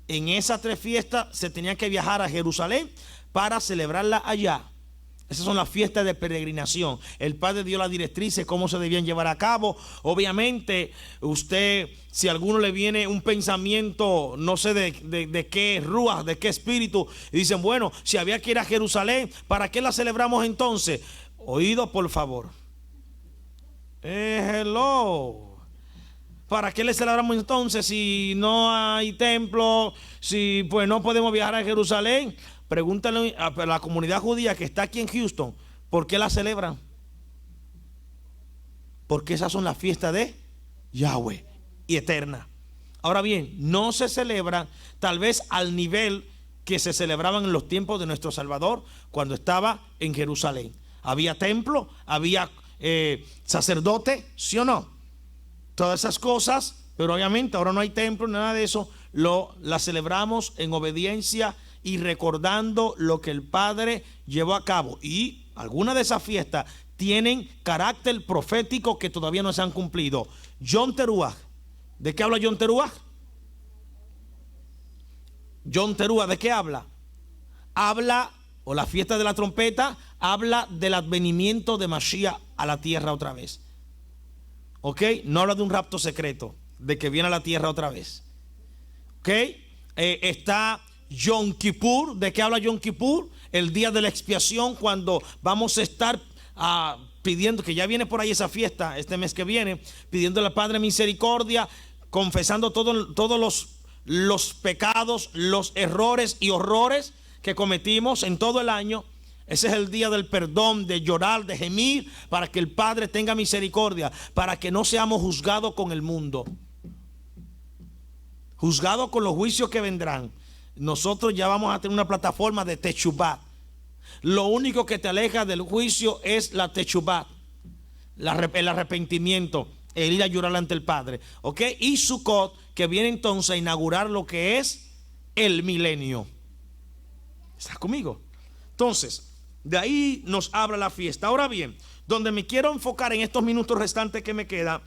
En esas 3 fiestas se tenía que viajar a Jerusalén para celebrarla allá. Esas son las fiestas de peregrinación. El Padre dio las directrices, cómo se debían llevar a cabo. Obviamente, usted, si a alguno le viene un pensamiento, no sé de qué ruach, de qué espíritu, y dicen, bueno, si había que ir a Jerusalén, ¿para qué la celebramos entonces? Oído, por favor. Hello. ¿Para qué le celebramos entonces si no hay templo, si pues no podemos viajar a Jerusalén? Pregúntale a la comunidad judía que está aquí en Houston, ¿por qué la celebran? Porque esas son las fiestas de Yahweh y eterna. Ahora bien, no se celebran tal vez al nivel que se celebraban en los tiempos de nuestro Salvador cuando estaba en Jerusalén. Había templo, había sacerdote, ¿sí o no? Todas esas cosas, pero obviamente ahora no hay templo, nada de eso. La celebramos en obediencia y recordando lo que el Padre llevó a cabo. Y algunas de esas fiestas tienen carácter profético que todavía no se han cumplido. Yom Teruah. ¿De qué habla Yom Teruah? Yom Teruah, ¿de qué habla? Habla, o la fiesta de la trompeta, habla del advenimiento de Mashiach a la tierra otra vez. ¿Ok? No habla de un rapto secreto, de que viene a la tierra otra vez. ¿Ok? Está Yom Kippur. ¿De qué habla Yom Kippur? El día de la expiación, cuando vamos a estar pidiendo, que ya viene por ahí esa fiesta este mes que viene, pidiéndole al Padre misericordia, confesando todos los pecados, los errores y horrores que cometimos en todo el año. Ese es el día del perdón, de llorar, de gemir, para que el Padre tenga misericordia, para que no seamos juzgados con el mundo, juzgados con los juicios que vendrán. Nosotros ya vamos a tener una plataforma de Teshuvah. Lo único que te aleja del juicio es la Teshuvah, el arrepentimiento, el ir a llorar ante el Padre. ¿Ok? Y Sukkot, que viene entonces a inaugurar lo que es el milenio. ¿Estás conmigo? Entonces, de ahí nos habla la fiesta. Ahora bien, donde me quiero enfocar en estos minutos restantes que me queda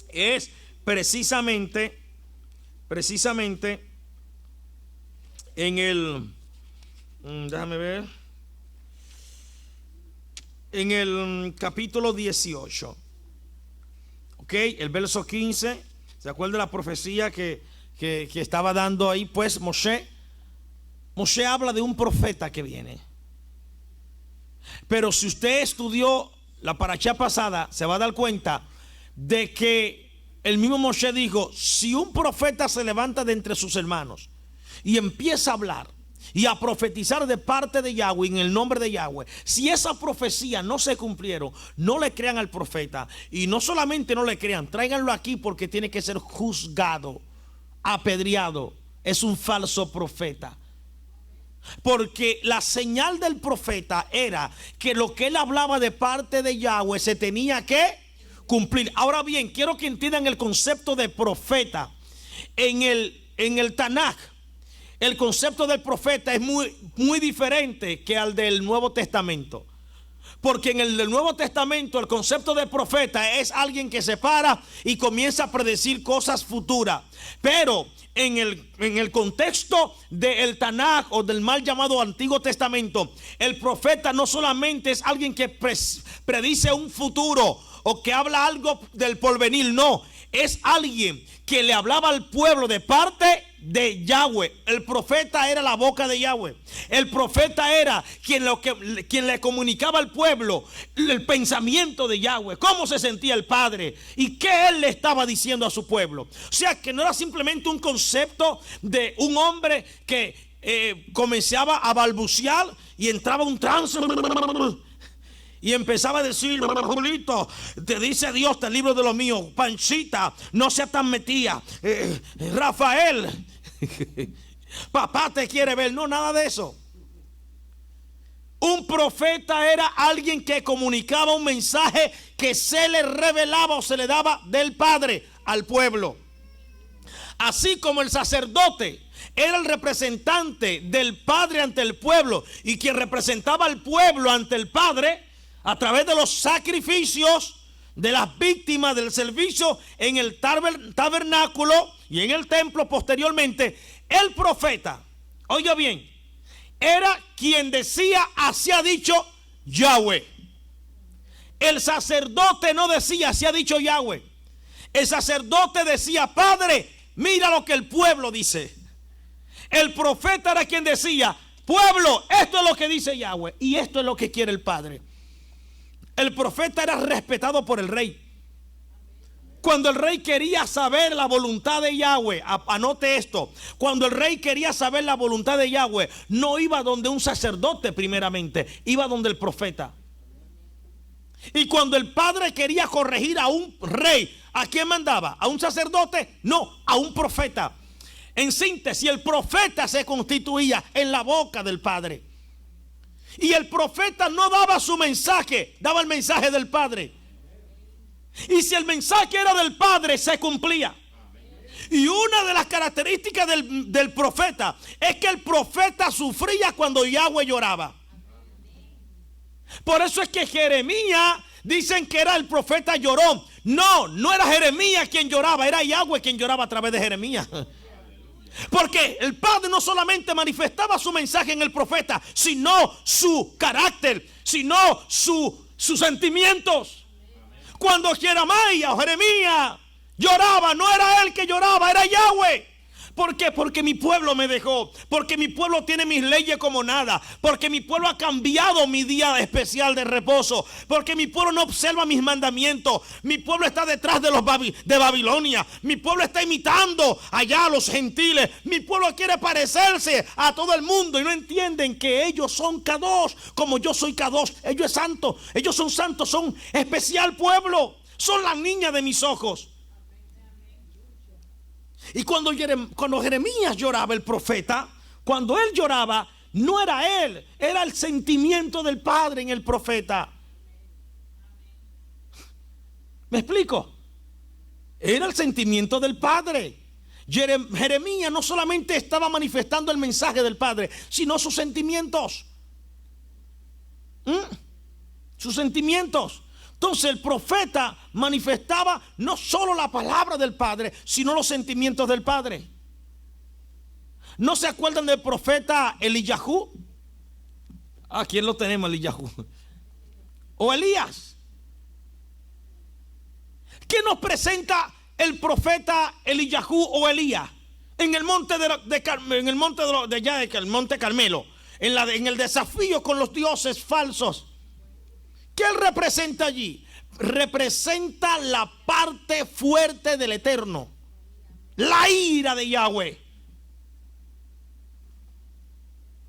es precisamente en el, déjame ver, en el capítulo 18, ok, el verso 15. ¿Se acuerda de la profecía que estaba dando ahí? Pues Moshe habla de un profeta que viene. Pero si usted estudió la parashá pasada, se va a dar cuenta de que el mismo Moshe dijo: si un profeta se levanta de entre sus hermanos y empieza a hablar y a profetizar de parte de Yahweh, en el nombre de Yahweh, si esa profecía no se cumplieron, no le crean al profeta. Y no solamente no le crean, tráiganlo aquí, porque tiene que ser juzgado, apedreado. Es un falso profeta. Porque la señal del profeta era que lo que él hablaba de parte de Yahweh se tenía que cumplir. Ahora bien, quiero que entiendan el concepto de profeta. En el Tanaj, el concepto del profeta es muy diferente que al del Nuevo Testamento. Porque en el Nuevo Testamento el concepto de profeta es alguien que se para y comienza a predecir cosas futuras. Pero en el contexto del Tanaj o del mal llamado Antiguo Testamento, el profeta no solamente es alguien que predice un futuro o que habla algo del porvenir, no, es alguien que le hablaba al pueblo de parte de Yahweh. El profeta era la boca de Yahweh. El profeta era quien le comunicaba al pueblo el pensamiento de Yahweh, cómo se sentía el Padre y qué él le estaba diciendo a su pueblo. O sea, que no era simplemente un concepto de un hombre que comenzaba a balbucear y entraba en un trance y empezaba a decir: Julito, te dice Dios, te libro de lo mío. Panchita, no seas tan metida. Rafael, papá te quiere ver. No, nada de eso. Un profeta era alguien que comunicaba un mensaje que se le revelaba o se le daba del Padre al pueblo. Así como el sacerdote era el representante del Padre ante el pueblo y quien representaba al pueblo ante el Padre a través de los sacrificios, de las víctimas, del servicio en el tabernáculo y en el templo posteriormente, el profeta, oiga bien, era quien decía: así ha dicho Yahweh. El sacerdote no decía: así ha dicho Yahweh. El sacerdote decía: Padre, mira lo que el pueblo dice. El profeta era quien decía: pueblo, esto es lo que dice Yahweh y esto es lo que quiere el Padre. El profeta era respetado por el rey. Cuando el rey quería saber la voluntad de Yahweh, anote esto, cuando el rey quería saber la voluntad de Yahweh, no iba donde un sacerdote primeramente, iba donde el profeta. Y cuando el padre quería corregir a un rey, ¿a quién mandaba? ¿A un sacerdote? No, a un profeta. En síntesis, el profeta se constituía en la boca del Padre. Y el profeta no daba su mensaje, daba el mensaje del Padre. Y si el mensaje era del Padre, se cumplía. Y una de las características del profeta es que el profeta sufría cuando Yahweh lloraba. Por eso es que Jeremías dicen que era el profeta llorón. No, no era Jeremías quien lloraba, era Yahweh quien lloraba a través de Jeremías. Porque el Padre no solamente manifestaba su mensaje en el profeta, sino su carácter, sino sus sentimientos. Cuando Jeremías o Jeremías lloraba, no era él que lloraba, era Yahweh. ¿Por qué? Porque mi pueblo me dejó, porque mi pueblo tiene mis leyes como nada, porque mi pueblo ha cambiado mi día especial de reposo, porque mi pueblo no observa mis mandamientos, mi pueblo está detrás de de Babilonia, mi pueblo está imitando allá a los gentiles, mi pueblo quiere parecerse a todo el mundo y no entienden que ellos son Kadosh, como yo soy Kadosh, ellos son santos, son especial pueblo, son la niña de mis ojos. Y cuando Jeremías lloraba, el profeta, cuando él lloraba, no era él, era el sentimiento del Padre en el profeta. ¿Me explico? Era el sentimiento del Padre. Jeremías no solamente estaba manifestando el mensaje del Padre, sino sus sentimientos. Sus sentimientos. Entonces el profeta manifestaba no solo la palabra del Padre, sino los sentimientos del Padre. ¿No se acuerdan del profeta Eliyahu? ¿Quién lo tenemos, Eliyahu? O Elías. ¿Qué nos presenta el profeta Eliyahu o Elías? En el monte el monte Carmelo, en el desafío con los dioses falsos. ¿Qué él representa allí? Representa la parte fuerte del Eterno, la ira de Yahweh.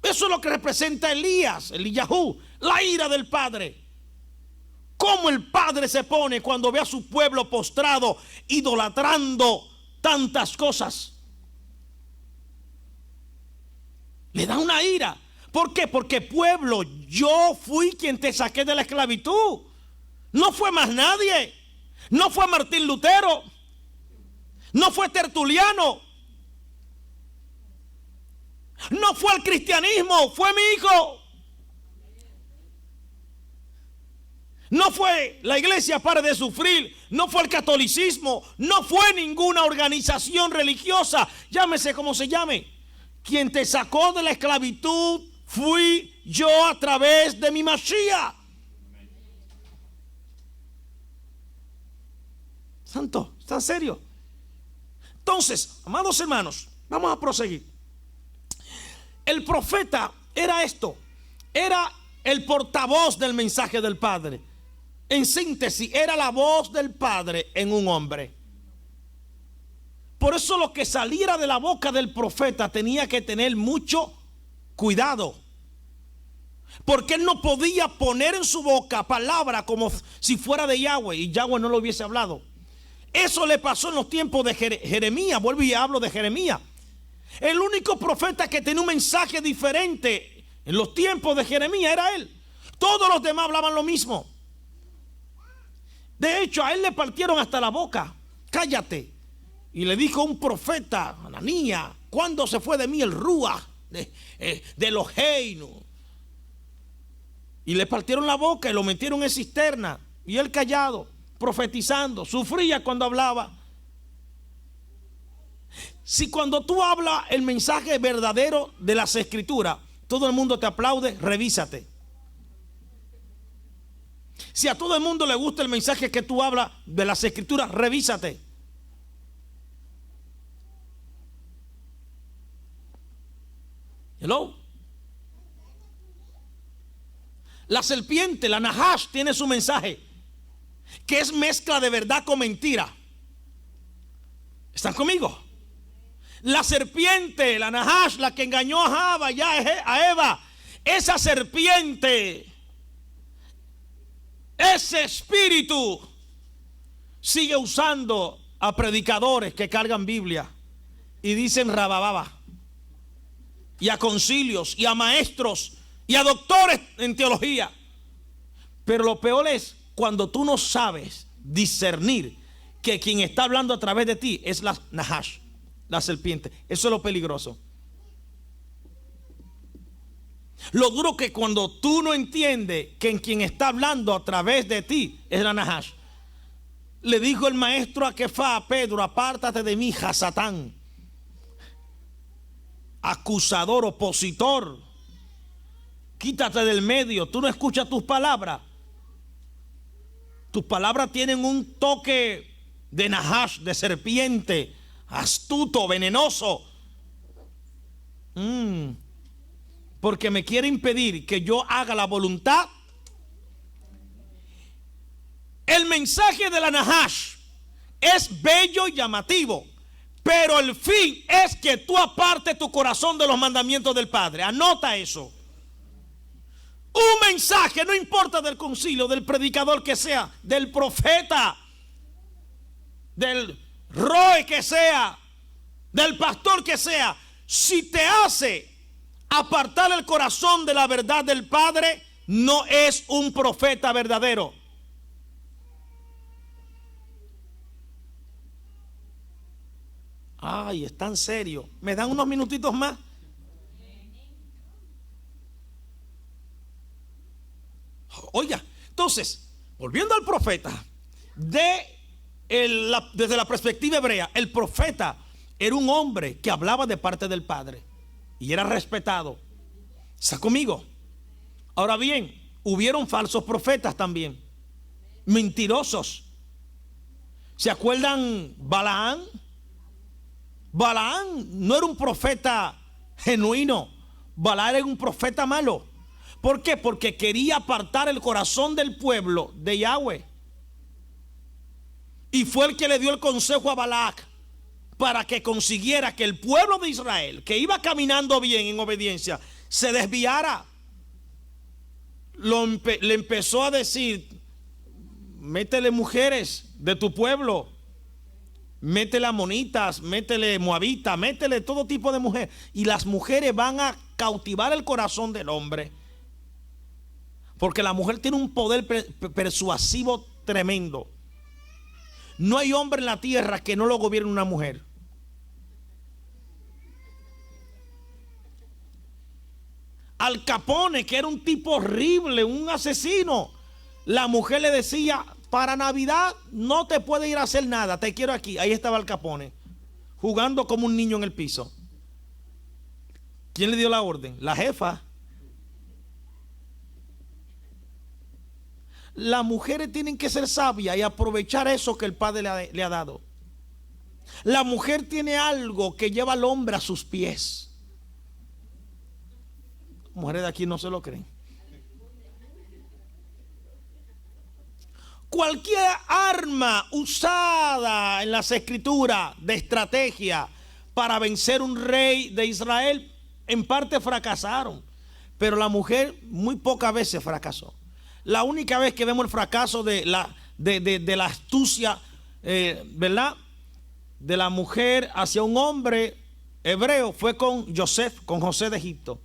Eso es lo que representa Eliyahu, la ira del Padre. Cómo el Padre se pone cuando ve a su pueblo postrado, idolatrando tantas cosas. Le da una ira. ¿Por qué? Porque pueblo, yo fui quien te saqué de la esclavitud. No fue más nadie. No fue Martín Lutero. No fue Tertuliano. No fue el cristianismo. Fue mi hijo. No fue la iglesia Pare de Sufrir, no fue el catolicismo, no fue ninguna organización religiosa, llámese como se llame. Quien te sacó de la esclavitud fui yo a través de mi Mashiach. Santo, ¿está en serio? Entonces, amados hermanos, vamos a proseguir. El profeta era esto, era el portavoz del mensaje del Padre. En síntesis, era la voz del Padre en un hombre. Por eso lo que saliera de la boca del profeta tenía que tener mucho cuidado, porque él no podía poner en su boca palabra como si fuera de Yahweh y Yahweh no lo hubiese hablado. Eso le pasó en los tiempos de Jeremías. Vuelvo y hablo de Jeremías. El único profeta que tenía un mensaje diferente en los tiempos de Jeremías era él. Todos los demás hablaban lo mismo. De hecho, a él le partieron hasta la boca. Cállate. Y le dijo un profeta, Ananías, ¿cuándo se fue de mí el Ruach de Eloheinu? Y le partieron la boca y lo metieron en cisterna. Y él callado, profetizando, sufría cuando hablaba. Si cuando tú hablas el mensaje verdadero de las Escrituras, todo el mundo te aplaude, revísate. Si a todo el mundo le gusta el mensaje que tú hablas de las Escrituras, revísate. Hello. La serpiente, la Nahash, tiene su mensaje, que es mezcla de verdad con mentira. ¿Están conmigo? La serpiente, la Nahash, la que engañó a Java, a Eva, esa serpiente, ese espíritu sigue usando a predicadores que cargan Biblia y dicen rabababa, y a concilios, y a maestros, y a doctores en teología. Pero lo peor es cuando tú no sabes discernir que quien está hablando a través de ti es la Nahash, la serpiente. Eso es lo peligroso. Lo duro que cuando tú no entiendes que en quien está hablando a través de ti es la Nahash. Le dijo el maestro a Kefá, a Pedro: apártate de mí, Satán. Acusador, opositor, quítate del medio. Tú no escuchas tus palabras. Tus palabras tienen un toque de Nahash, de serpiente, astuto, venenoso. Porque me quiere impedir que yo haga la voluntad. El mensaje de la Nahash es bello y llamativo, pero el fin es que tú apartes tu corazón de los mandamientos del Padre. Anota eso. Un mensaje, no importa del concilio, del predicador que sea, del profeta, del roe que sea, del pastor que sea, si te hace apartar el corazón de la verdad del Padre, no es un profeta verdadero. Ay, es tan serio. ¿Me dan unos minutitos más? Oiga, entonces, volviendo al profeta, desde la perspectiva hebrea, el profeta era un hombre que hablaba de parte del Padre y era respetado. ¿Está conmigo? Ahora bien, hubieron falsos profetas también, mentirosos. ¿Se acuerdan Balaán? Balaán no era un profeta genuino. Balaán era un profeta malo. ¿Por qué? Porque quería apartar el corazón del pueblo de Yahweh. Y fue el que le dio el consejo a Balac para que consiguiera que el pueblo de Israel, que iba caminando bien en obediencia, se desviara. Le empezó a decir: métele mujeres de tu pueblo, métele amonitas, métele moabitas, métele todo tipo de mujeres. Y las mujeres van a cautivar el corazón del hombre, porque la mujer tiene un poder persuasivo tremendo. No hay hombre en la tierra que no lo gobierne una mujer. Al Capone, que era un tipo horrible, un asesino, La mujer le decía, para Navidad no te puede ir a hacer nada, te quiero aquí. Ahí estaba Al Capone, jugando como un niño en el piso. ¿Quién le dio la orden? La jefa. Las mujeres tienen que ser sabias y aprovechar eso que el Padre le ha dado. La mujer tiene algo que lleva al hombre a sus pies. Mujeres de aquí no se lo creen. Cualquier arma usada en las escrituras de estrategia para vencer un rey de Israel, en parte fracasaron, pero la mujer muy pocas veces fracasó. La única vez que vemos el fracaso de la astucia, ¿verdad?, de la mujer hacia un hombre hebreo fue con José de Egipto.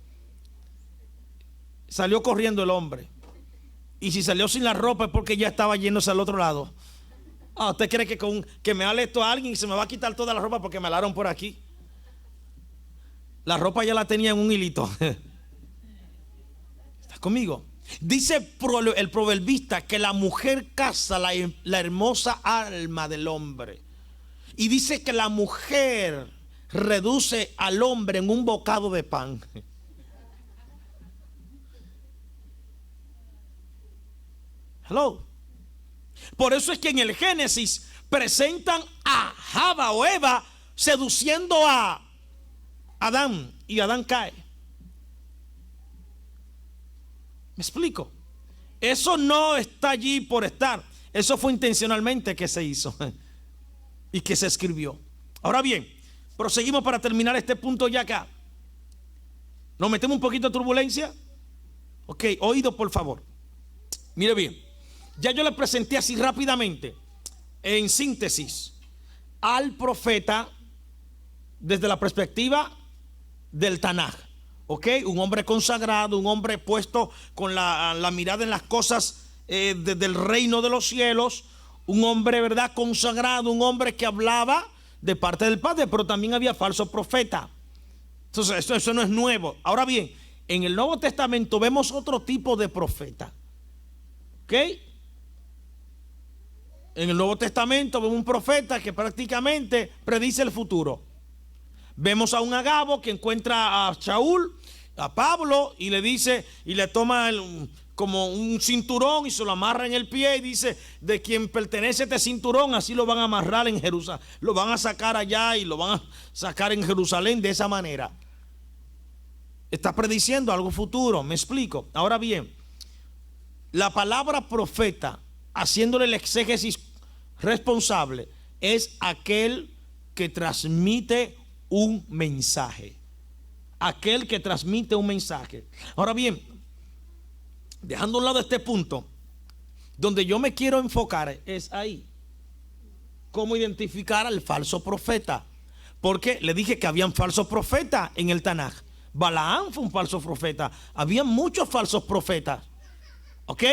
Salió corriendo el hombre. Y si salió sin la ropa es porque ya estaba yéndose al otro lado. ¿Usted cree que me hale esto a alguien y se me va a quitar toda la ropa porque me alaron por aquí? La ropa ya la tenía en un hilito. ¿Estás conmigo? Dice el proverbista que la mujer caza la hermosa alma del hombre. Y dice que la mujer reduce al hombre en un bocado de pan. Hello. Por eso es que en el Génesis presentan a Java o Eva seduciendo a Adán, y Adán cae. ¿Me explico? Eso no está allí por estar. Eso fue intencionalmente que se hizo y que se escribió. Ahora bien, proseguimos para terminar este punto ya acá. ¿Nos metemos un poquito de turbulencia? Ok, oído por favor. Mire bien, ya yo le presenté así rápidamente, en síntesis, al profeta desde la perspectiva del Tanaj. ¿Ok? Un hombre consagrado, un hombre puesto con la mirada en las cosas del reino de los cielos, un hombre, ¿verdad?, consagrado, un hombre que hablaba de parte del Padre, pero también había falsos profetas. Entonces eso no es nuevo. Ahora bien, en el Nuevo Testamento vemos otro tipo de profeta. ¿Ok? En el Nuevo Testamento vemos un profeta que prácticamente predice el futuro. Vemos a un Agabo que encuentra a Saúl, a Pablo, y le dice, y le toma como un cinturón y se lo amarra en el pie y dice, de quien pertenece este cinturón, así lo van a amarrar en Jerusalén, lo van a sacar allá y lo van a sacar en Jerusalén de esa manera. Está prediciendo algo futuro, me explico. Ahora bien, la palabra profeta, haciéndole el exégesis responsable, es aquel que transmite un mensaje. Aquel que transmite un mensaje. Ahora bien, dejando a un lado este punto, donde yo me quiero enfocar es ahí. ¿Cómo identificar al falso profeta? Porque le dije que habían falsos profetas en el Tanaj. Balaam fue un falso profeta. Había muchos falsos profetas. ¿Ok?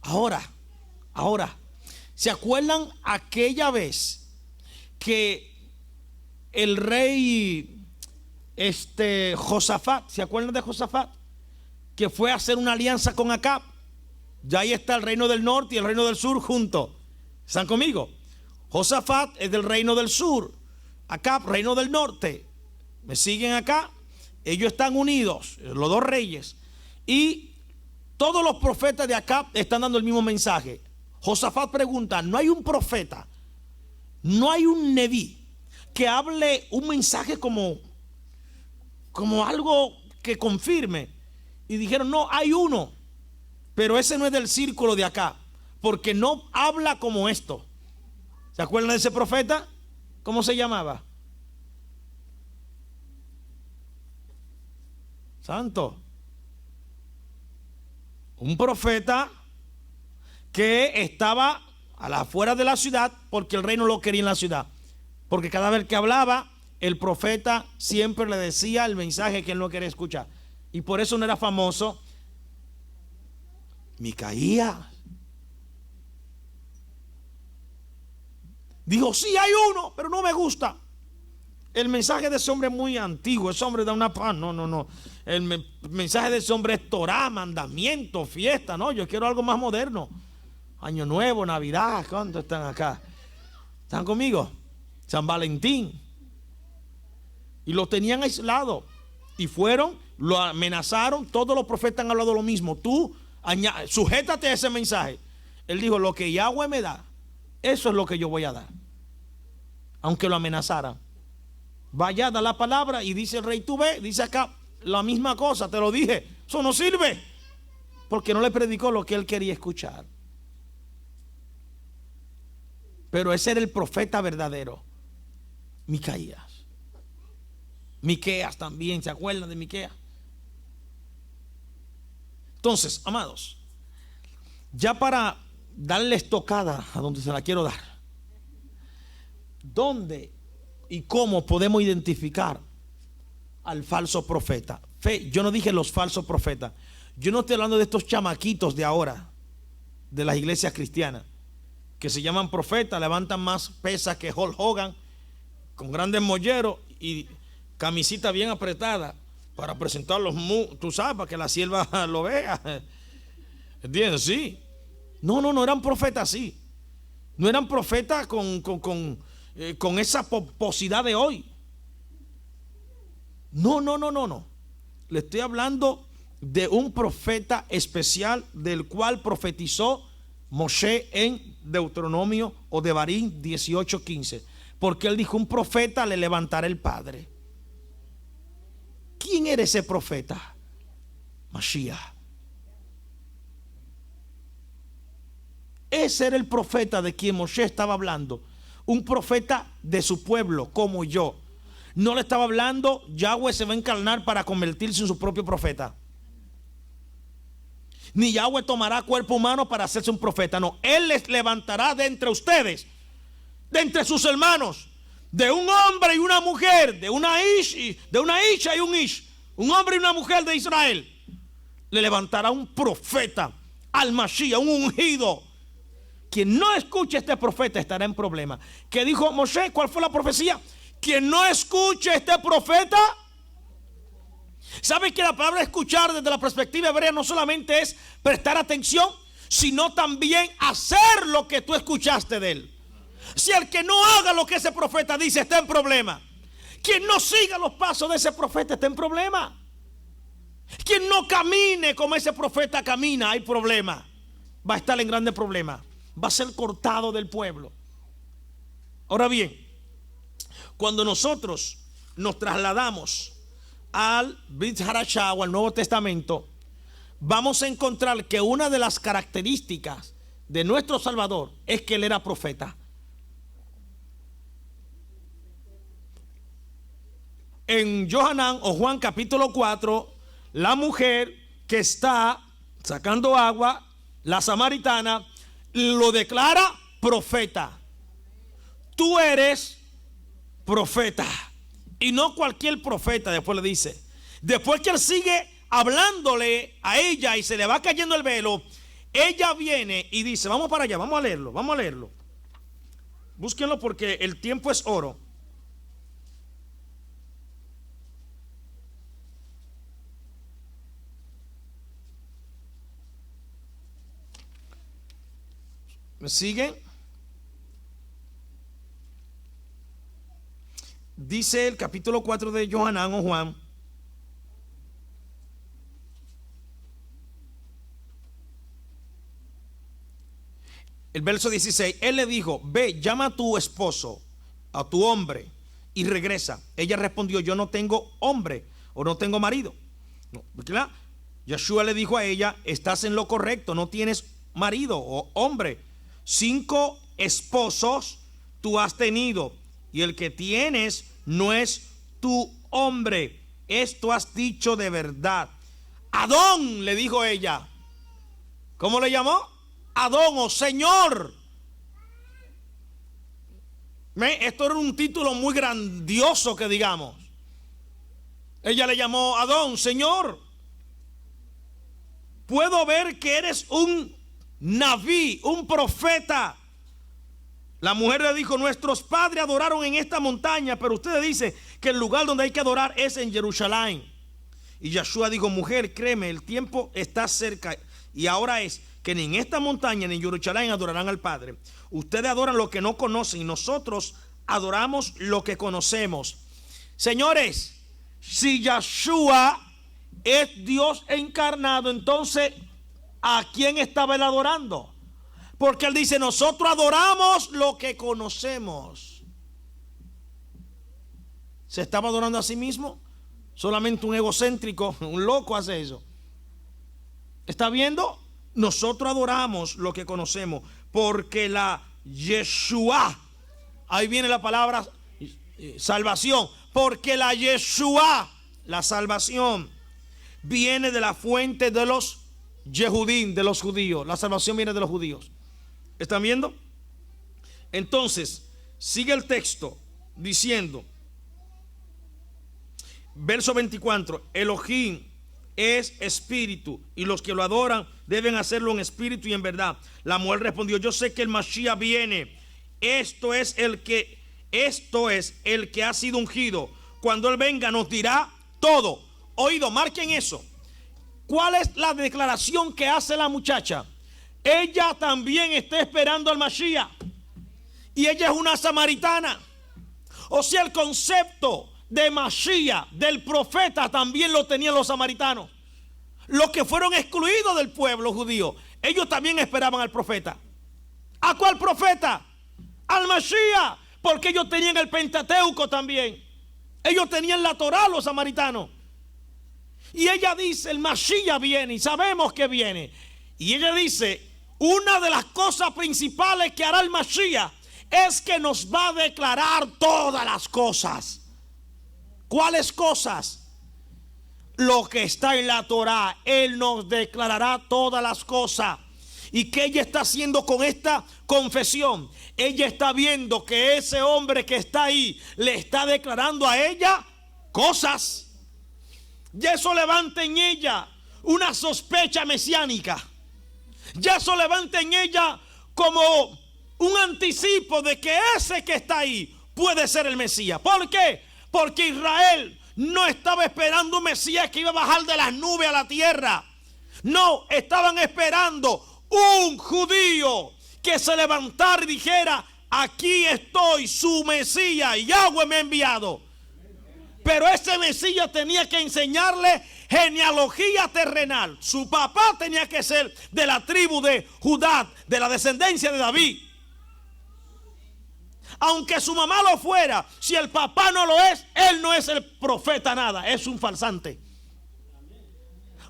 Ahora, ¿se acuerdan aquella vez que el rey Josafat, ¿se acuerdan de Josafat? Que fue a hacer una alianza con Acab. Ya ahí está el reino del norte y el reino del sur juntos. ¿Están conmigo? Josafat es del reino del sur, Acab, reino del norte. ¿Me siguen acá? Ellos están unidos, los dos reyes. Y todos los profetas de Acab están dando el mismo mensaje. Josafat pregunta, ¿no hay un profeta, no hay un nebí que hable un mensaje como algo que confirme? Y dijeron, no, hay uno, pero ese no es del círculo de acá, porque no habla como esto. ¿Se acuerdan de ese profeta? ¿Cómo se llamaba? Santo. Un profeta que estaba a las afueras de la ciudad porque el rey no lo quería en la ciudad. Porque cada vez que hablaba, el profeta siempre le decía el mensaje que él no quería escuchar. Y por eso no era famoso. Micaías dijo, sí hay uno, pero no me gusta. El mensaje de ese hombre es muy antiguo. Ese hombre da una pan. No. El mensaje de ese hombre es Torah, mandamiento, fiesta. No, yo quiero algo más moderno. Año Nuevo, Navidad, ¿cuántos están acá? ¿Están conmigo? San Valentín. Y lo tenían aislado. Y fueron, lo amenazaron. Todos los profetas han hablado lo mismo. Tú, sujétate a ese mensaje. Él dijo, lo que Yahweh me da, eso es lo que yo voy a dar. Aunque lo amenazaran. Vaya, da la palabra y dice el rey, tú ves, dice acá la misma cosa, te lo dije. Eso no sirve. Porque no le predicó lo que él quería escuchar. Pero ese era el profeta verdadero, Micaías. Miqueas también, ¿se acuerdan de Miqueas? Entonces, amados, ya para darle estocada a donde se la quiero dar, ¿dónde y cómo podemos identificar al falso profeta? Yo no dije los falsos profetas. Yo no estoy hablando de estos chamaquitos de ahora, de las iglesias cristianas, que se llaman profetas, levantan más pesas que Hulk Hogan, con grandes molleros y camisita bien apretada para presentar los tú sabes, para que la sierva lo vea. ¿Entiendes? Sí. No eran profetas así. No eran profetas con esa pomposidad de hoy. No. Le estoy hablando de un profeta especial del cual profetizó Moshe en Deuteronomio o Devarim 18:15, porque él dijo, un profeta le levantará el Padre. ¿Quién era ese profeta? Mashiach. Ese era el profeta de quien Moshe estaba hablando, un profeta de su pueblo como yo. No le estaba hablando, Yahweh se va a encarnar para convertirse en su propio profeta. Ni Yahweh tomará cuerpo humano para hacerse un profeta. No, Él les levantará de entre ustedes, de entre sus hermanos, de un hombre y una mujer, de una isha y un ish, un hombre y una mujer de Israel. Le levantará un profeta, al Mashiach, un ungido. Quien no escuche a este profeta estará en problema. ¿Qué dijo Moshe? ¿Cuál fue la profecía? Quien no escuche a este profeta. ¿Saben que la palabra escuchar desde la perspectiva hebrea no solamente es prestar atención, sino también hacer lo que tú escuchaste de él? Si el que no haga lo que ese profeta dice está en problema. Quien no siga los pasos de ese profeta está en problema. Quien no camine como ese profeta camina, hay problema. Va a estar en grande problema. Va a ser cortado del pueblo. Ahora bien, cuando nosotros nos trasladamos al Brit Hadashah o al Nuevo Testamento, vamos a encontrar que una de las características de nuestro Salvador es que él era profeta. En Johanán o Juan capítulo 4, la mujer que está sacando agua, la samaritana, lo declara profeta. Tú eres profeta. Y no cualquier profeta. Después le dice, después que él sigue hablándole a ella y se le va cayendo el velo, ella viene y dice, vamos para allá, vamos a leerlo. Búsquenlo porque el tiempo es oro. ¿Me siguen? Dice el capítulo 4 de Johanán o Juan, el verso 16, él le dijo, ve, llama a tu esposo, a tu hombre, y regresa. Ella respondió, yo no tengo hombre o no tengo marido. No, ¿verdad? Yeshua le dijo a ella, estás en lo correcto, no tienes marido o hombre. 5 esposos tú has tenido y el que tienes no es tu hombre. Esto has dicho de verdad. Adón, le dijo ella. ¿Cómo le llamó? Adón o Señor. Esto era un título muy grandioso que digamos. Ella le llamó Adón, Señor. Puedo ver que eres un Naví, un profeta. La mujer le dijo, nuestros padres adoraron en esta montaña, pero usted dice que el lugar donde hay que adorar es en Jerusalén. Y Yeshua dijo, mujer, créeme, el tiempo está cerca y ahora es que ni en esta montaña ni en Jerusalén adorarán al Padre. Ustedes adoran lo que no conocen y nosotros adoramos lo que conocemos. Señores, si Yeshua es Dios encarnado, entonces ¿a quién estaba él adorando? Porque él dice, nosotros adoramos lo que conocemos. ¿Se estaba adorando a sí mismo? Solamente un egocéntrico, un loco hace eso. ¿Está viendo? Nosotros adoramos lo que conocemos, porque la Yeshua, ahí viene la palabra salvación, porque la Yeshua, la salvación, viene de la fuente de los Yehudim, de los judíos. La salvación viene de los judíos. ¿Están viendo? Entonces, sigue el texto diciendo, verso 24, Elohim es espíritu y los que lo adoran deben hacerlo en espíritu y en verdad. La mujer respondió, yo sé que el Mashiach viene. Esto es el que ha sido ungido. Cuando él venga nos dirá todo. Oído, marquen eso. ¿Cuál es la declaración que hace la muchacha? Ella también está esperando al Mashiach. Y ella es una samaritana. O sea, el concepto de Mashiach, del profeta, también lo tenían los samaritanos. Los que fueron excluidos del pueblo judío, ellos también esperaban al profeta. ¿A cuál profeta? Al Mashiach, porque ellos tenían el Pentateuco también. Ellos tenían la Torá, los samaritanos. Y ella dice, el Mashiach viene y sabemos que viene. Y ella dice, una de las cosas principales que hará el Mashiach es que nos va a declarar todas las cosas. ¿Cuáles cosas? Lo que está en la Torá. Él nos declarará todas las cosas. ¿Y qué ella está haciendo con esta confesión? Ella está viendo que ese hombre que está ahí le está declarando a ella cosas. Y eso levanta en ella una sospecha mesiánica. Y eso levanta en ella como un anticipo de que ese que está ahí puede ser el Mesías. ¿Por qué? Porque Israel no estaba esperando un Mesías que iba a bajar de las nubes a la tierra. No, estaban esperando un judío que se levantara y dijera, aquí estoy, su Mesías, Yahweh me ha enviado. Pero ese Mesías tenía que enseñarle genealogía terrenal. Su papá tenía que ser de la tribu de Judá, de la descendencia de David. Aunque su mamá lo fuera, si el papá no lo es, él no es el profeta nada, es un farsante.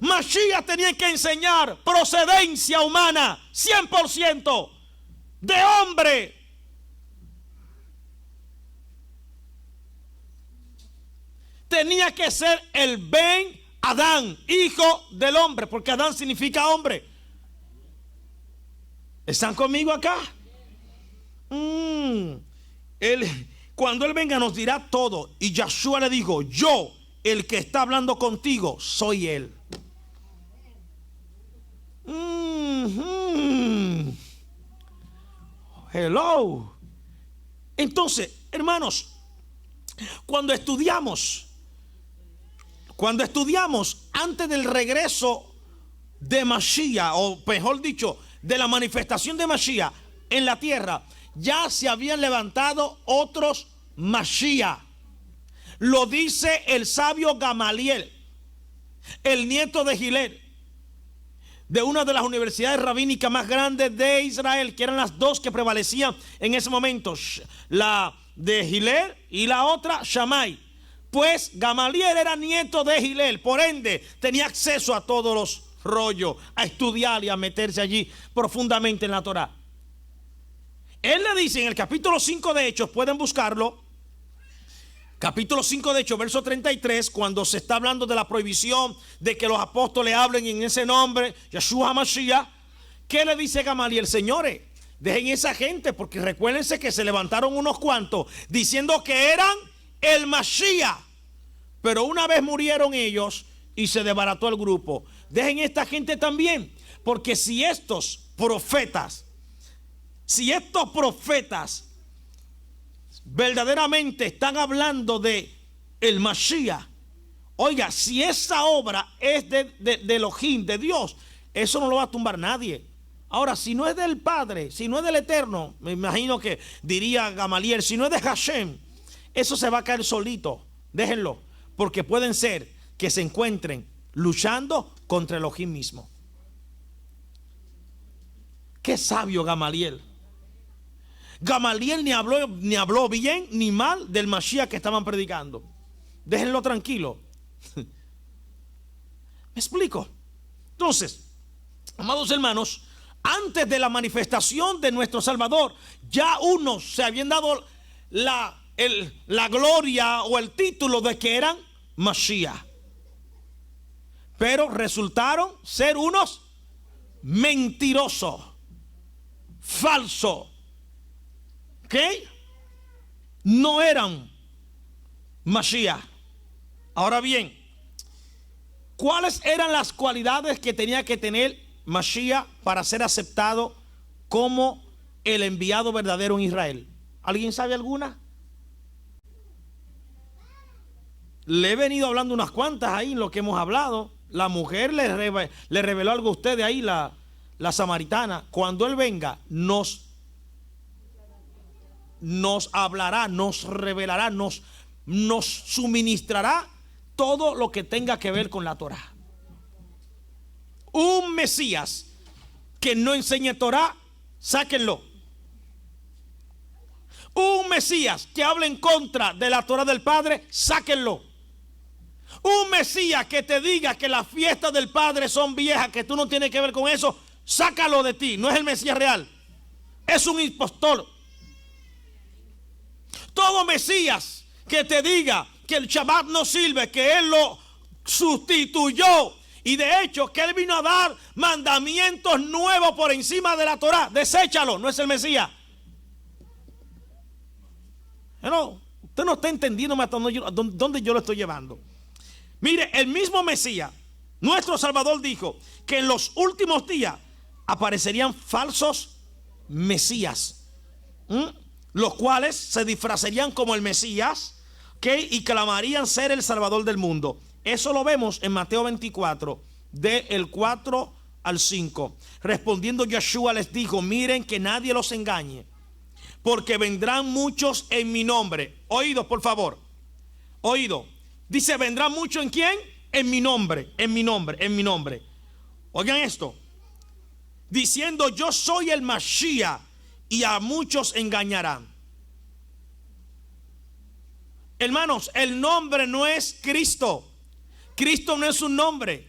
Mashiach tenía que enseñar procedencia humana, 100% de hombre. Tenía que ser el Ben Adán, hijo del hombre, porque Adán significa hombre. ¿Están conmigo acá? Cuando él venga nos dirá todo. Y Yeshua le dijo, yo, el que está hablando contigo, soy él. Hello. Entonces, hermanos, cuando estudiamos antes del regreso de Mashiach, o mejor dicho, de la manifestación de Mashiach en la tierra, ya se habían levantado otros Mashiach. Lo dice el sabio Gamaliel, el nieto de Gilel, de una de las universidades rabínicas más grandes de Israel, que eran las dos que prevalecían en ese momento, la de Gilel y la otra Shammai. Pues Gamaliel era nieto de Gilel, por ende tenía acceso a todos los rollos, a estudiar y a meterse allí profundamente en la Torá. Él le dice en el capítulo 5 de Hechos, pueden buscarlo, capítulo 5 de Hechos, verso 33, cuando se está hablando de la prohibición de que los apóstoles hablen en ese nombre, Yeshua HaMashiach. ¿Qué le dice Gamaliel? Señores, dejen esa gente, porque recuérdense que se levantaron unos cuantos diciendo que eran el Mashiach, pero una vez murieron ellos y se desbarató el grupo. Dejen esta gente también, porque si estos profetas verdaderamente están hablando de el Mashiach, oiga, si esa obra es de Elohim, de Dios, eso no lo va a tumbar nadie. Ahora, si no es del Padre, si no es del Eterno, me imagino que diría Gamaliel, si no es de Hashem, eso se va a caer solito. Déjenlo, porque pueden ser que se encuentren luchando contra Elohim mismo. Qué sabio Gamaliel. Gamaliel ni habló bien ni mal del Mashiach que estaban predicando. Déjenlo tranquilo. ¿Me explico? Entonces, amados hermanos, antes de la manifestación de nuestro Salvador, ya unos se habían dado la gloria o el título de que eran Mashiach, pero resultaron ser unos mentirosos, falsos, ¿ok? No eran Mashiach. Ahora bien, ¿cuáles eran las cualidades que tenía que tener Mashiach para ser aceptado como el enviado verdadero en Israel? ¿Alguien sabe alguna? Le he venido hablando unas cuantas ahí en lo que hemos hablado. La mujer le reveló algo a ustedes ahí, la samaritana. Cuando Él venga, nos hablará, nos revelará, nos suministrará todo lo que tenga que ver con la Torah. Un Mesías que no enseñe Torah, sáquenlo. Un Mesías que hable en contra de la Torah del Padre, sáquenlo. Un Mesías que te diga que las fiestas del Padre son viejas, que tú no tienes que ver con eso, sácalo de ti. No es el Mesías real, es un impostor. Todo Mesías que te diga que el Shabbat no sirve, que Él lo sustituyó, y de hecho que Él vino a dar mandamientos nuevos por encima de la Torah, deséchalo, no es el Mesías. No, usted no está entendiendo hasta dónde yo lo estoy llevando. Mire, el mismo Mesías, nuestro Salvador, dijo que en los últimos días aparecerían falsos Mesías, los cuales se disfrazarían como el Mesías, y clamarían ser el Salvador del mundo. Eso lo vemos en Mateo 24, del 4 al 5. Respondiendo Yeshua les dijo: miren que nadie los engañe, porque vendrán muchos en mi nombre. Oído, por favor. Oído. Dice, vendrán muchos ¿en quién? En mi nombre, en mi nombre, en mi nombre. Oigan esto. Diciendo, yo soy el Mashiach, y a muchos engañarán. Hermanos, el nombre no es Cristo. Cristo no es un nombre.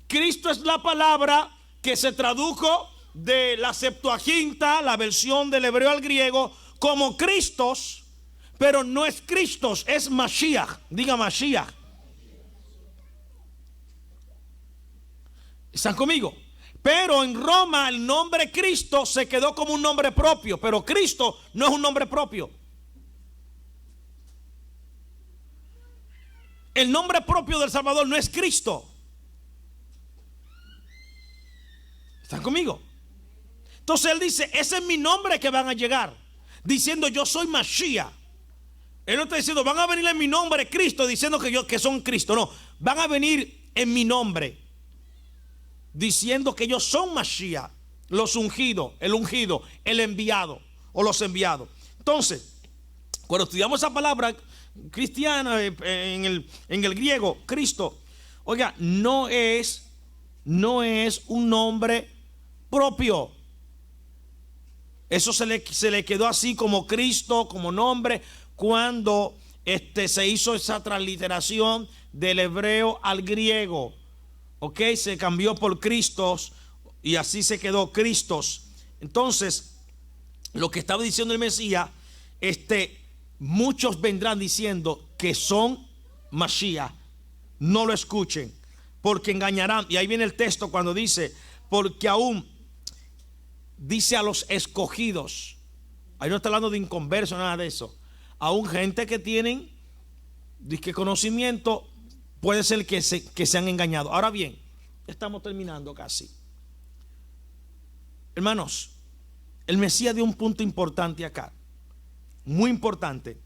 Cristo es la palabra que se tradujo de la Septuaginta, la versión del hebreo al griego, como Cristos, pero no es Cristos, es Mashiach. Diga Mashiach. ¿Están conmigo? Pero en Roma el nombre Cristo se quedó como un nombre propio, pero Cristo no es un nombre propio. El nombre propio del Salvador no es Cristo. ¿Están conmigo? Entonces Él dice, ese es mi nombre que van a llegar, diciendo yo soy Mashiach. Él no está diciendo van a venir en mi nombre Cristo, diciendo que son Cristo. No, van a venir en mi nombre, diciendo que ellos son Mashiach, los ungidos, el enviado o los enviados. Entonces, cuando estudiamos esa palabra cristiana en el griego, Cristo, oiga, no es un nombre propio. Eso se le quedó así como Cristo, como nombre, cuando se hizo esa transliteración del hebreo al griego. Ok, se cambió por Cristos y así se quedó Cristos. Entonces, lo que estaba diciendo el Mesías, muchos vendrán diciendo que son Mashiach. No lo escuchen, porque engañarán. Y ahí viene el texto cuando dice, porque aún dice a los escogidos. Ahí no está hablando de inconversos, nada de eso. Aún gente que tienen conocimiento, puede ser que se han engañado. Ahora bien, estamos terminando casi. Hermanos, el Mesías dio un punto importante acá, muy importante.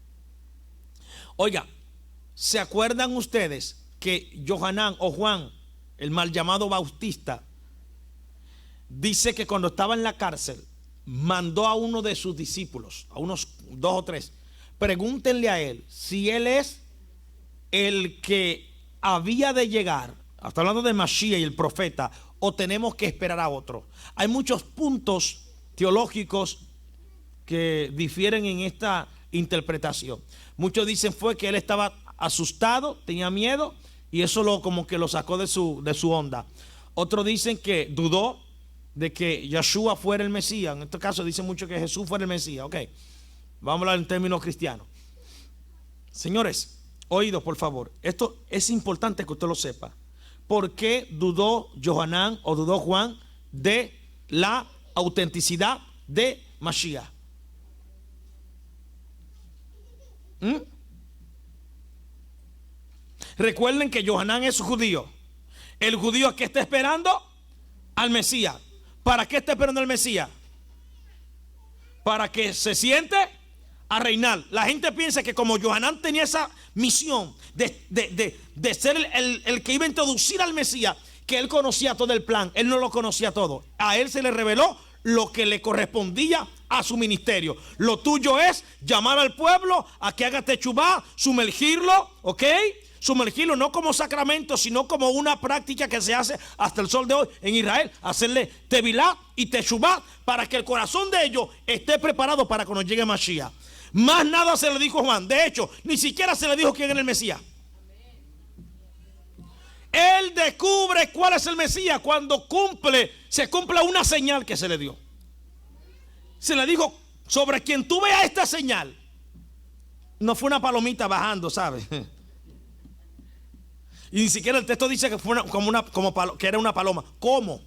Oiga, ¿se acuerdan ustedes que Johanán o Juan, el mal llamado Bautista, dice que cuando estaba en la cárcel, mandó a uno de sus discípulos, a unos 2 o 3, pregúntenle a él si él es el que había de llegar, hasta hablando de Mashiach y el profeta, o tenemos que esperar a otro. Hay muchos puntos teológicos que difieren en esta interpretación. Muchos dicen fue que él estaba asustado, tenía miedo, y eso como que lo sacó de su onda. Otros dicen que dudó de que Yeshua fuera el Mesías. En este caso dicen mucho que Jesús fuera el Mesías. Ok, vamos a hablar en términos cristianos. Señores, oídos por favor. Esto es importante que usted lo sepa. ¿Por qué dudó Johanán o dudó Juan de la autenticidad de Mashiach? Recuerden que Johanán es judío. El judío que está esperando al Mesías. ¿Para qué está esperando al Mesías? Para que se siente a reinar. La gente piensa que como Johanán tenía esa misión de ser el que iba a introducir al Mesías, que él conocía todo el plan. Él no lo conocía todo. A él se le reveló lo que le correspondía a su ministerio. Lo tuyo es llamar al pueblo a que haga techubá, sumergirlo, ¿ok? Sumergirlo no como sacramento, sino como una práctica que se hace hasta el sol de hoy en Israel. Hacerle tevilá y techubá para que el corazón de ellos esté preparado para cuando llegue Mashiach. Más nada se le dijo a Juan. De hecho, ni siquiera se le dijo quién era el Mesías. Él descubre cuál es el Mesías cuando se cumple una señal que se le dio. Se le dijo, sobre quien tú veas esta señal. No fue una palomita bajando, ¿sabes? Y ni siquiera el texto dice que fue que era una paloma. ¿Cómo?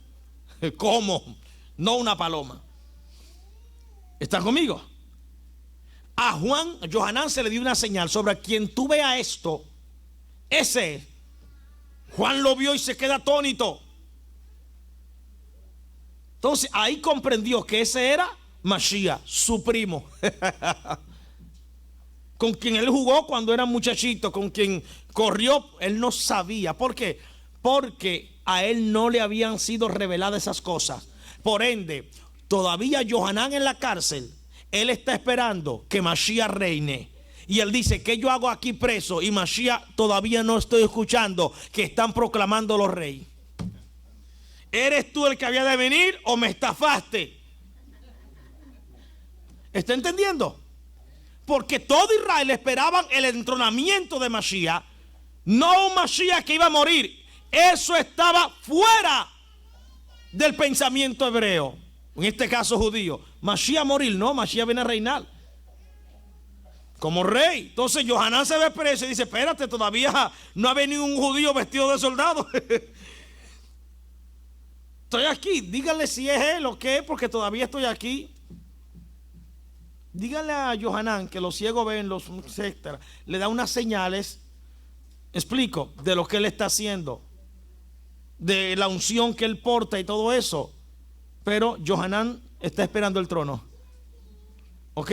¿Cómo? No una paloma. ¿Están conmigo? A Johanán se le dio una señal. Sobre quien tú veas esto, ese es. Juan lo vio y se queda atónito. Entonces ahí comprendió que ese era Mashiach, su primo. Con quien él jugó cuando era muchachito, con quien corrió, él no sabía. ¿Por qué? Porque a él no le habían sido reveladas esas cosas. Por ende, todavía Johanán en la cárcel, él está esperando que Mashiach reine. Y él dice, ¿qué yo hago aquí preso? Y Mashiach todavía no estoy escuchando que están proclamando los reyes. ¿Eres tú el que había de venir o me estafaste? ¿Está entendiendo? Porque todo Israel esperaban el entronamiento de Mashiach, no un Mashiach que iba a morir. Eso estaba fuera del pensamiento hebreo, en este caso judío. Mashiach morir, no, Mashiach viene a reinar como rey. Entonces Johanán se ve preso y dice, espérate, todavía no ha venido un judío vestido de soldado. Estoy aquí, díganle si es él o qué, porque todavía estoy aquí. Díganle a Johanán que los ciegos ven, los etcétera. Le da unas señales, explico, de lo que él está haciendo, de la unción que él porta y todo eso. Pero Johanán está esperando el trono. ¿Ok?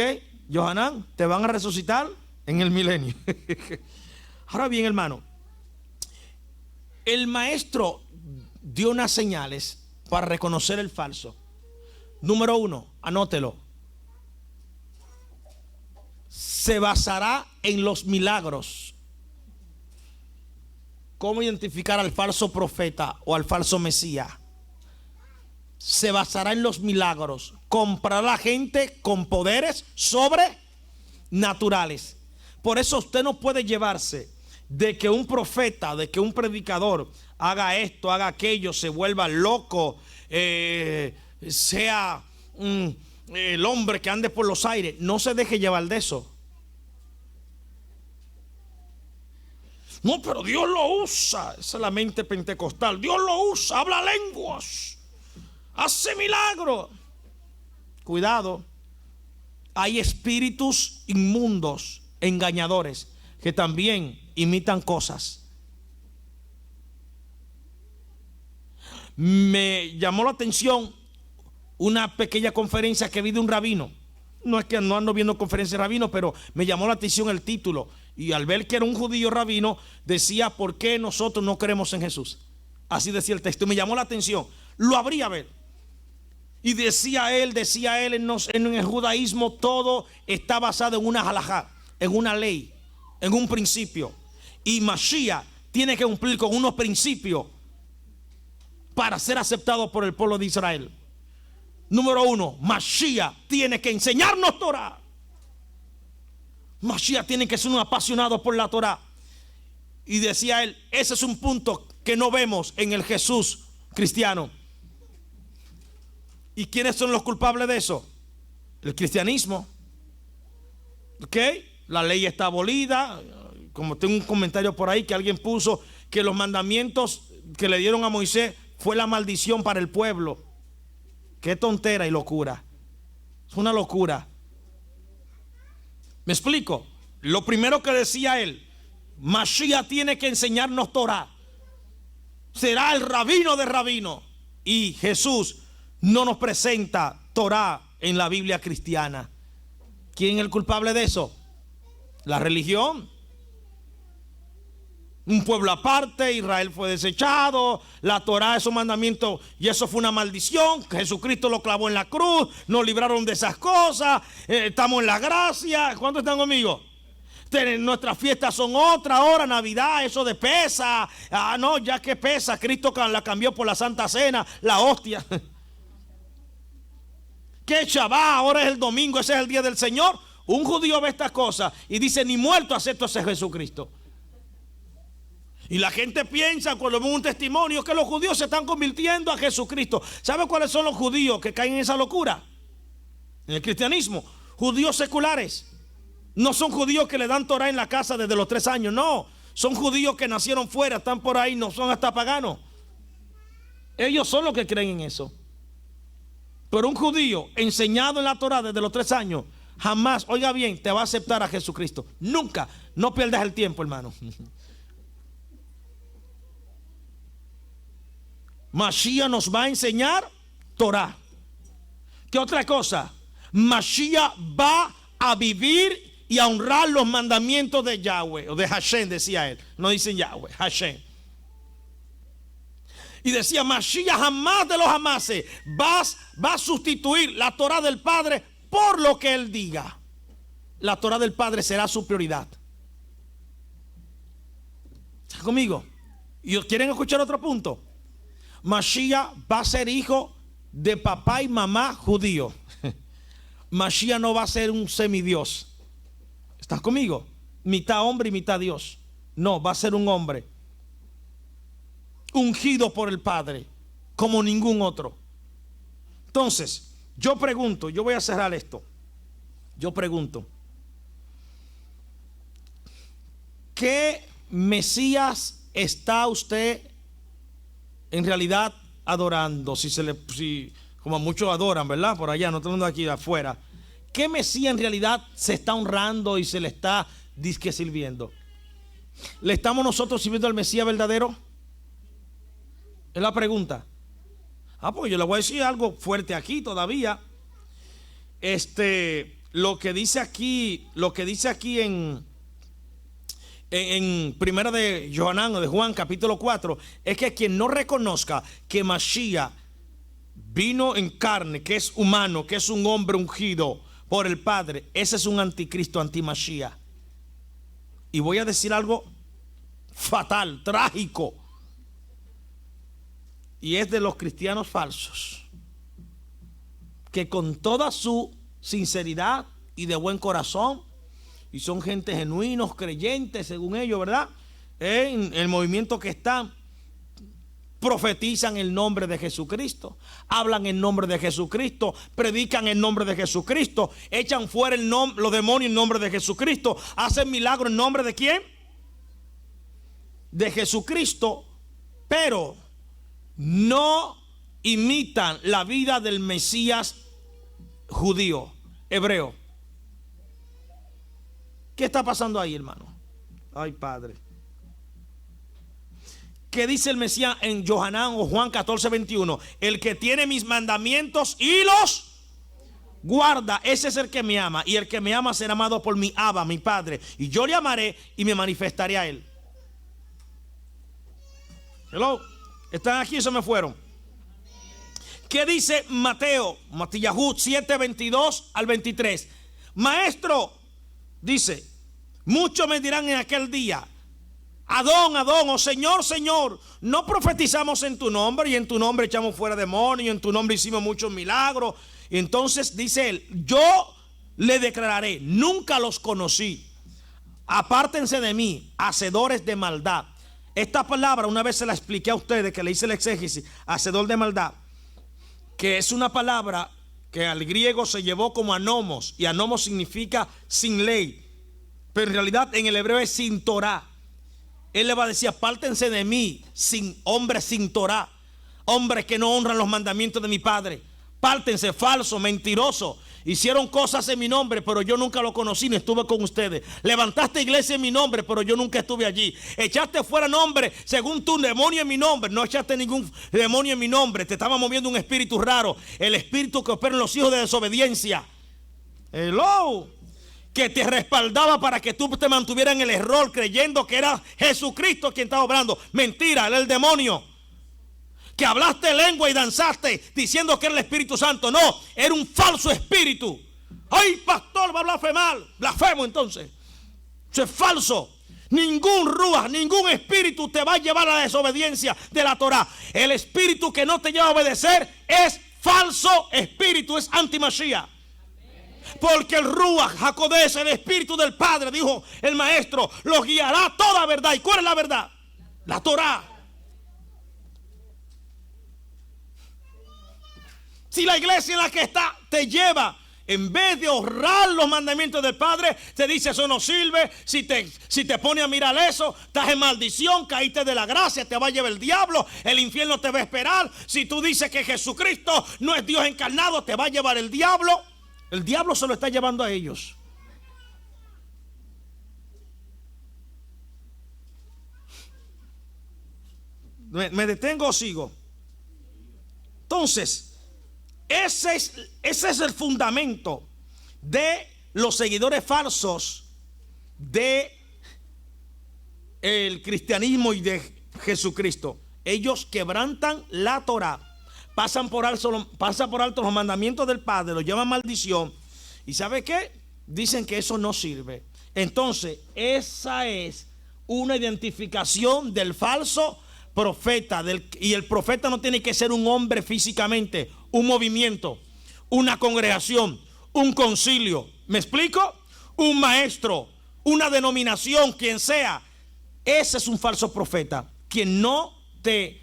Johanán, te van a resucitar en el milenio. Ahora bien, hermano, el maestro dio unas señales para reconocer el falso. Número 1, anótelo. Se basará en los milagros. ¿Cómo identificar al falso profeta o al falso Mesías? Se basará en los milagros. Comprará a la gente con poderes sobrenaturales. Por eso usted no puede llevarse de que un profeta, de que un predicador haga esto, haga aquello, se vuelva loco, sea el hombre que ande por los aires. No se deje llevar de eso. No, pero Dios lo usa. Esa es la mente pentecostal. Dios lo usa, habla lenguas, hace milagros. Cuidado. Hay espíritus inmundos, engañadores, que también imitan cosas. Me llamó la atención una pequeña conferencia que vi de un rabino. No es que no ando viendo conferencias de rabinos, pero me llamó la atención el título. Y al ver que era un judío rabino, decía, ¿por qué nosotros no creemos en Jesús? Así decía el texto. Me llamó la atención. Lo abrí a ver. Y decía él en el judaísmo todo está basado en una halajá, en una ley, en un principio. Y Mashiach tiene que cumplir con unos principios para ser aceptado por el pueblo de Israel. Número uno, Mashiach tiene que enseñarnos Torah. Mashiach tiene que ser un apasionado por la Torah. Y decía él, ese es un punto que no vemos en el Jesús cristiano. ¿Y quiénes son los culpables de eso? El cristianismo. ¿Ok? La ley está abolida. Como tengo un comentario por ahí que alguien puso que los mandamientos que le dieron a Moisés fue la maldición para el pueblo. Qué tontera y locura. Es una locura. ¿Me explico? Lo primero que decía él, Mashiach tiene que enseñarnos Torah. Será el rabino de rabino. Y Jesús no nos presenta Torah en la Biblia cristiana. ¿Quién es el culpable de eso? La religión. Un pueblo aparte, Israel fue desechado, la Torah es un mandamiento y eso fue una maldición. Jesucristo lo clavó en la cruz, nos libraron de esas cosas, estamos en la gracia. ¿Cuántos están conmigo? Nuestras fiestas son otra ahora, Navidad, eso de pesa. No, ya que pesa, Cristo la cambió por la Santa Cena, la hostia. ¿Qué Shabbat? Ahora es el domingo, ese es el día del Señor. Un judío ve estas cosas y dice, ni muerto acepto a ese Jesucristo. Y la gente piensa cuando ve un testimonio que los judíos se están convirtiendo a Jesucristo. ¿Sabe cuáles son los judíos que caen en esa locura? En el cristianismo, judíos seculares. No son judíos que le dan Torah en la casa desde los 3 años, no. Son judíos que nacieron fuera, están por ahí, no son hasta paganos. Ellos son los que creen en eso. Pero un judío enseñado en la Torah desde los 3 años, jamás, oiga bien, te va a aceptar a Jesucristo. Nunca. No pierdas el tiempo, hermano. Mashiach nos va a enseñar Torah. ¿Qué otra cosa? Mashiach va a vivir y a honrar los mandamientos de Yahweh, o de Hashem, decía él. No dicen Yahweh, Hashem. Y decía, Mashiach jamás de los jamases va a sustituir la Torah del Padre por lo que él diga. La Torah del Padre será su prioridad. ¿Está conmigo? ¿Y quieren escuchar otro punto? Mashiach va a ser hijo de papá y mamá judío. Mashiach no va a ser un semidios. ¿Estás conmigo? Mitad hombre y mitad Dios. No, va a ser un hombre ungido por el Padre como ningún otro. Entonces, yo pregunto, yo voy a cerrar esto. Yo pregunto, ¿qué Mesías está usted en realidad adorando? Si como muchos adoran, ¿verdad? Por allá, no tenemos aquí afuera. ¿Qué Mesías en realidad se está honrando y se le está disque sirviendo? ¿Le estamos nosotros sirviendo al Mesías verdadero? Es la pregunta. Pues yo le voy a decir algo fuerte aquí todavía. Lo que dice aquí en primera de Johanán o de Juan capítulo 4 es que quien no reconozca que Mashiach vino en carne, que es humano, que es un hombre ungido por el Padre, ese es un anticristo, anti-Mashiach. Y voy a decir algo fatal, trágico, y es de los cristianos falsos, que con toda su sinceridad y de buen corazón, y son gente genuinos, creyentes según ellos, ¿verdad? En el movimiento que están, profetizan el nombre de Jesucristo, hablan en nombre de Jesucristo, predican en nombre de Jesucristo, echan fuera los demonios en nombre de Jesucristo, hacen milagros en nombre de ¿quién? De Jesucristo, pero no imitan la vida del Mesías judío, hebreo. ¿Qué está pasando ahí, hermano? Ay, Padre. ¿Qué dice el Mesías en Johanán o Juan 14:21? El que tiene mis mandamientos y los guarda, ese es el que me ama. Y el que me ama será amado por mi Abba, mi Padre. Y yo le amaré y me manifestaré a él. Hello. ¿Están aquí o se me fueron? ¿Qué dice Mateo? Matillahu 7:22 al 23. Maestro, dice, muchos me dirán en aquel día: Adón, Adón, oh Señor, Señor, no profetizamos en tu nombre, y en tu nombre echamos fuera demonios, y en tu nombre hicimos muchos milagros. Y entonces dice él: yo le declararé, nunca los conocí. Apártense de mí, hacedores de maldad. Esta palabra una vez se la expliqué a ustedes, que le hice el exégesis, hacedor de maldad, que es una palabra que al griego se llevó como anomos, y anomos significa sin ley, pero en realidad en el hebreo es sin Torah. Él le va a decir: apártense de mí, hombres sin Torah, hombres que no honran los mandamientos de mi Padre. Pártense, falso, mentiroso. Hicieron cosas en mi nombre, pero yo nunca lo conocí ni estuve con ustedes. Levantaste iglesia en mi nombre, pero yo nunca estuve allí. Echaste fuera nombre según tu demonio en mi nombre. No echaste ningún demonio en mi nombre. Te estaba moviendo un espíritu raro, el espíritu que opera en los hijos de desobediencia. Hello. Que te respaldaba para que tú te mantuvieras en el error, creyendo que era Jesucristo quien estaba obrando. Mentira, era el demonio. Que hablaste lengua y danzaste diciendo que era el Espíritu Santo. No, era un falso espíritu. Ay, pastor, va a blasfemar. Blasfemo entonces. Eso es falso. Ningún ruaj, ningún espíritu te va a llevar a la desobediencia de la Torah. El espíritu que no te lleva a obedecer es falso espíritu, es anti-Mashiach. Porque el Ruach HaKodesh, el Espíritu del Padre, dijo el maestro, los guiará a toda verdad. ¿Y cuál es la verdad? La Torah. Si la iglesia en la que está te lleva, en vez de honrar los mandamientos del Padre, te dice: eso no sirve. Si te pone a mirar eso, estás en maldición, caíste de la gracia, te va a llevar el diablo, el infierno te va a esperar. Si tú dices que Jesucristo no es Dios encarnado, te va a llevar el diablo. El diablo se lo está llevando a ellos. ¿Me detengo o sigo? Entonces, ese es el fundamento de los seguidores falsos de el cristianismo y de Jesucristo. Ellos quebrantan la Torah. Pasa por alto los mandamientos del Padre, los llaman maldición. ¿Y sabe qué? Dicen que eso no sirve. Entonces, esa es una identificación del falso profeta. Y el profeta no tiene que ser un hombre físicamente, un movimiento, una congregación, un concilio. ¿Me explico? Un maestro, una denominación, quien sea. Ese es un falso profeta, quien no te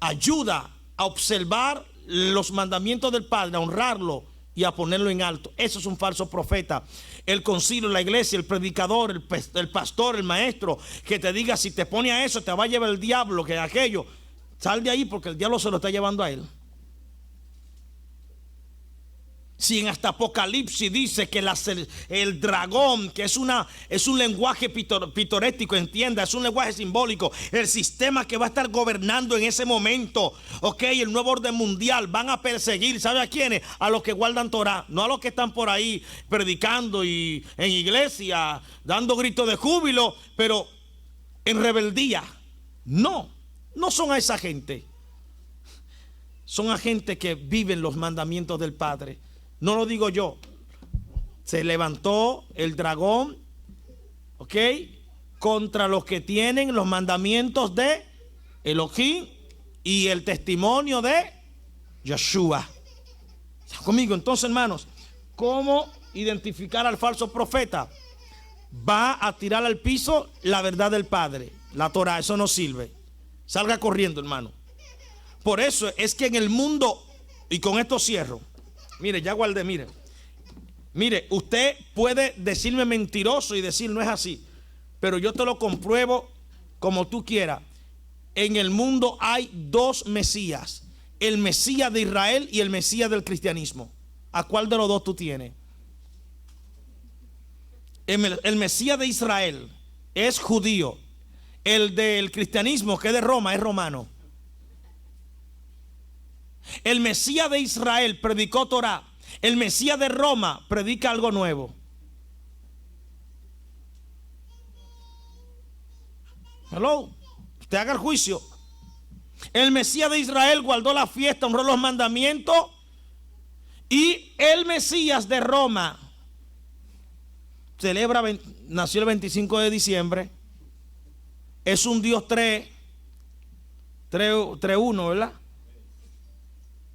ayuda a observar los mandamientos del Padre, a honrarlo y a ponerlo en alto. Eso es un falso profeta. El concilio, la iglesia, el predicador, el pastor, el maestro, que te diga: si te pone a eso te va a llevar el diablo, que aquello. Sal de ahí, porque el diablo se lo está llevando a él. Si en hasta Apocalipsis dice que el dragón, que es un lenguaje pitoréstico, entienda, es un lenguaje simbólico, el sistema que va a estar gobernando en ese momento, ok, el nuevo orden mundial, van a perseguir, ¿sabe a quiénes? A los que guardan Torah, no a los que están por ahí predicando y en iglesia, dando gritos de júbilo, pero en rebeldía. No son a esa gente. Son a gente que viven los mandamientos del Padre. No lo digo yo. Se levantó el dragón, ¿ok?, contra los que tienen los mandamientos de Elohim y el testimonio de Yeshua. ¿Están conmigo? Entonces, hermanos, ¿cómo identificar al falso profeta? Va a tirar al piso la verdad del Padre, la Torah. Eso no sirve. Salga corriendo, hermano. Por eso es que en el mundo, y con esto cierro. Mire, ya guardé, mire, usted puede decirme mentiroso y decir no es así, pero yo te lo compruebo como tú quieras. En el mundo hay dos Mesías: el Mesías de Israel y el Mesías del cristianismo. ¿A cuál de los dos tú tienes? El Mesías de Israel es judío. El del cristianismo, que es de Roma, es romano. El Mesías de Israel predicó Torah. El Mesías de Roma predica algo nuevo. Hello. Usted haga el juicio. El Mesías de Israel guardó la fiesta, honró los mandamientos. Y el Mesías de Roma nació el 25 de diciembre. Es un Dios 3-1, ¿verdad?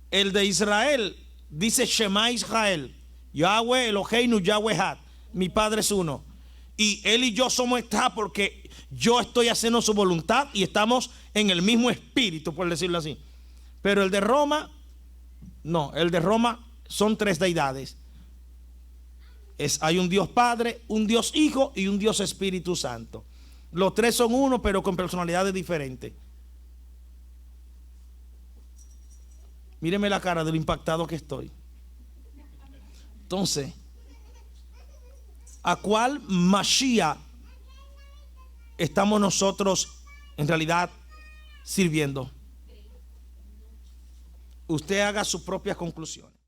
El de Israel dice Shema Israel, Yahweh Eloheinu Yahweh Had, mi Padre es uno. Y él y yo somos esta porque yo estoy haciendo su voluntad y estamos en el mismo espíritu, por decirlo así. Pero el de Roma, no, el de Roma son tres deidades. Hay un Dios Padre, un Dios Hijo y un Dios Espíritu Santo. Los tres son uno, pero con personalidades diferentes. Míreme la cara de lo impactado que estoy. Entonces, ¿a cuál Mashiach estamos nosotros en realidad sirviendo? Usted haga sus propias conclusiones.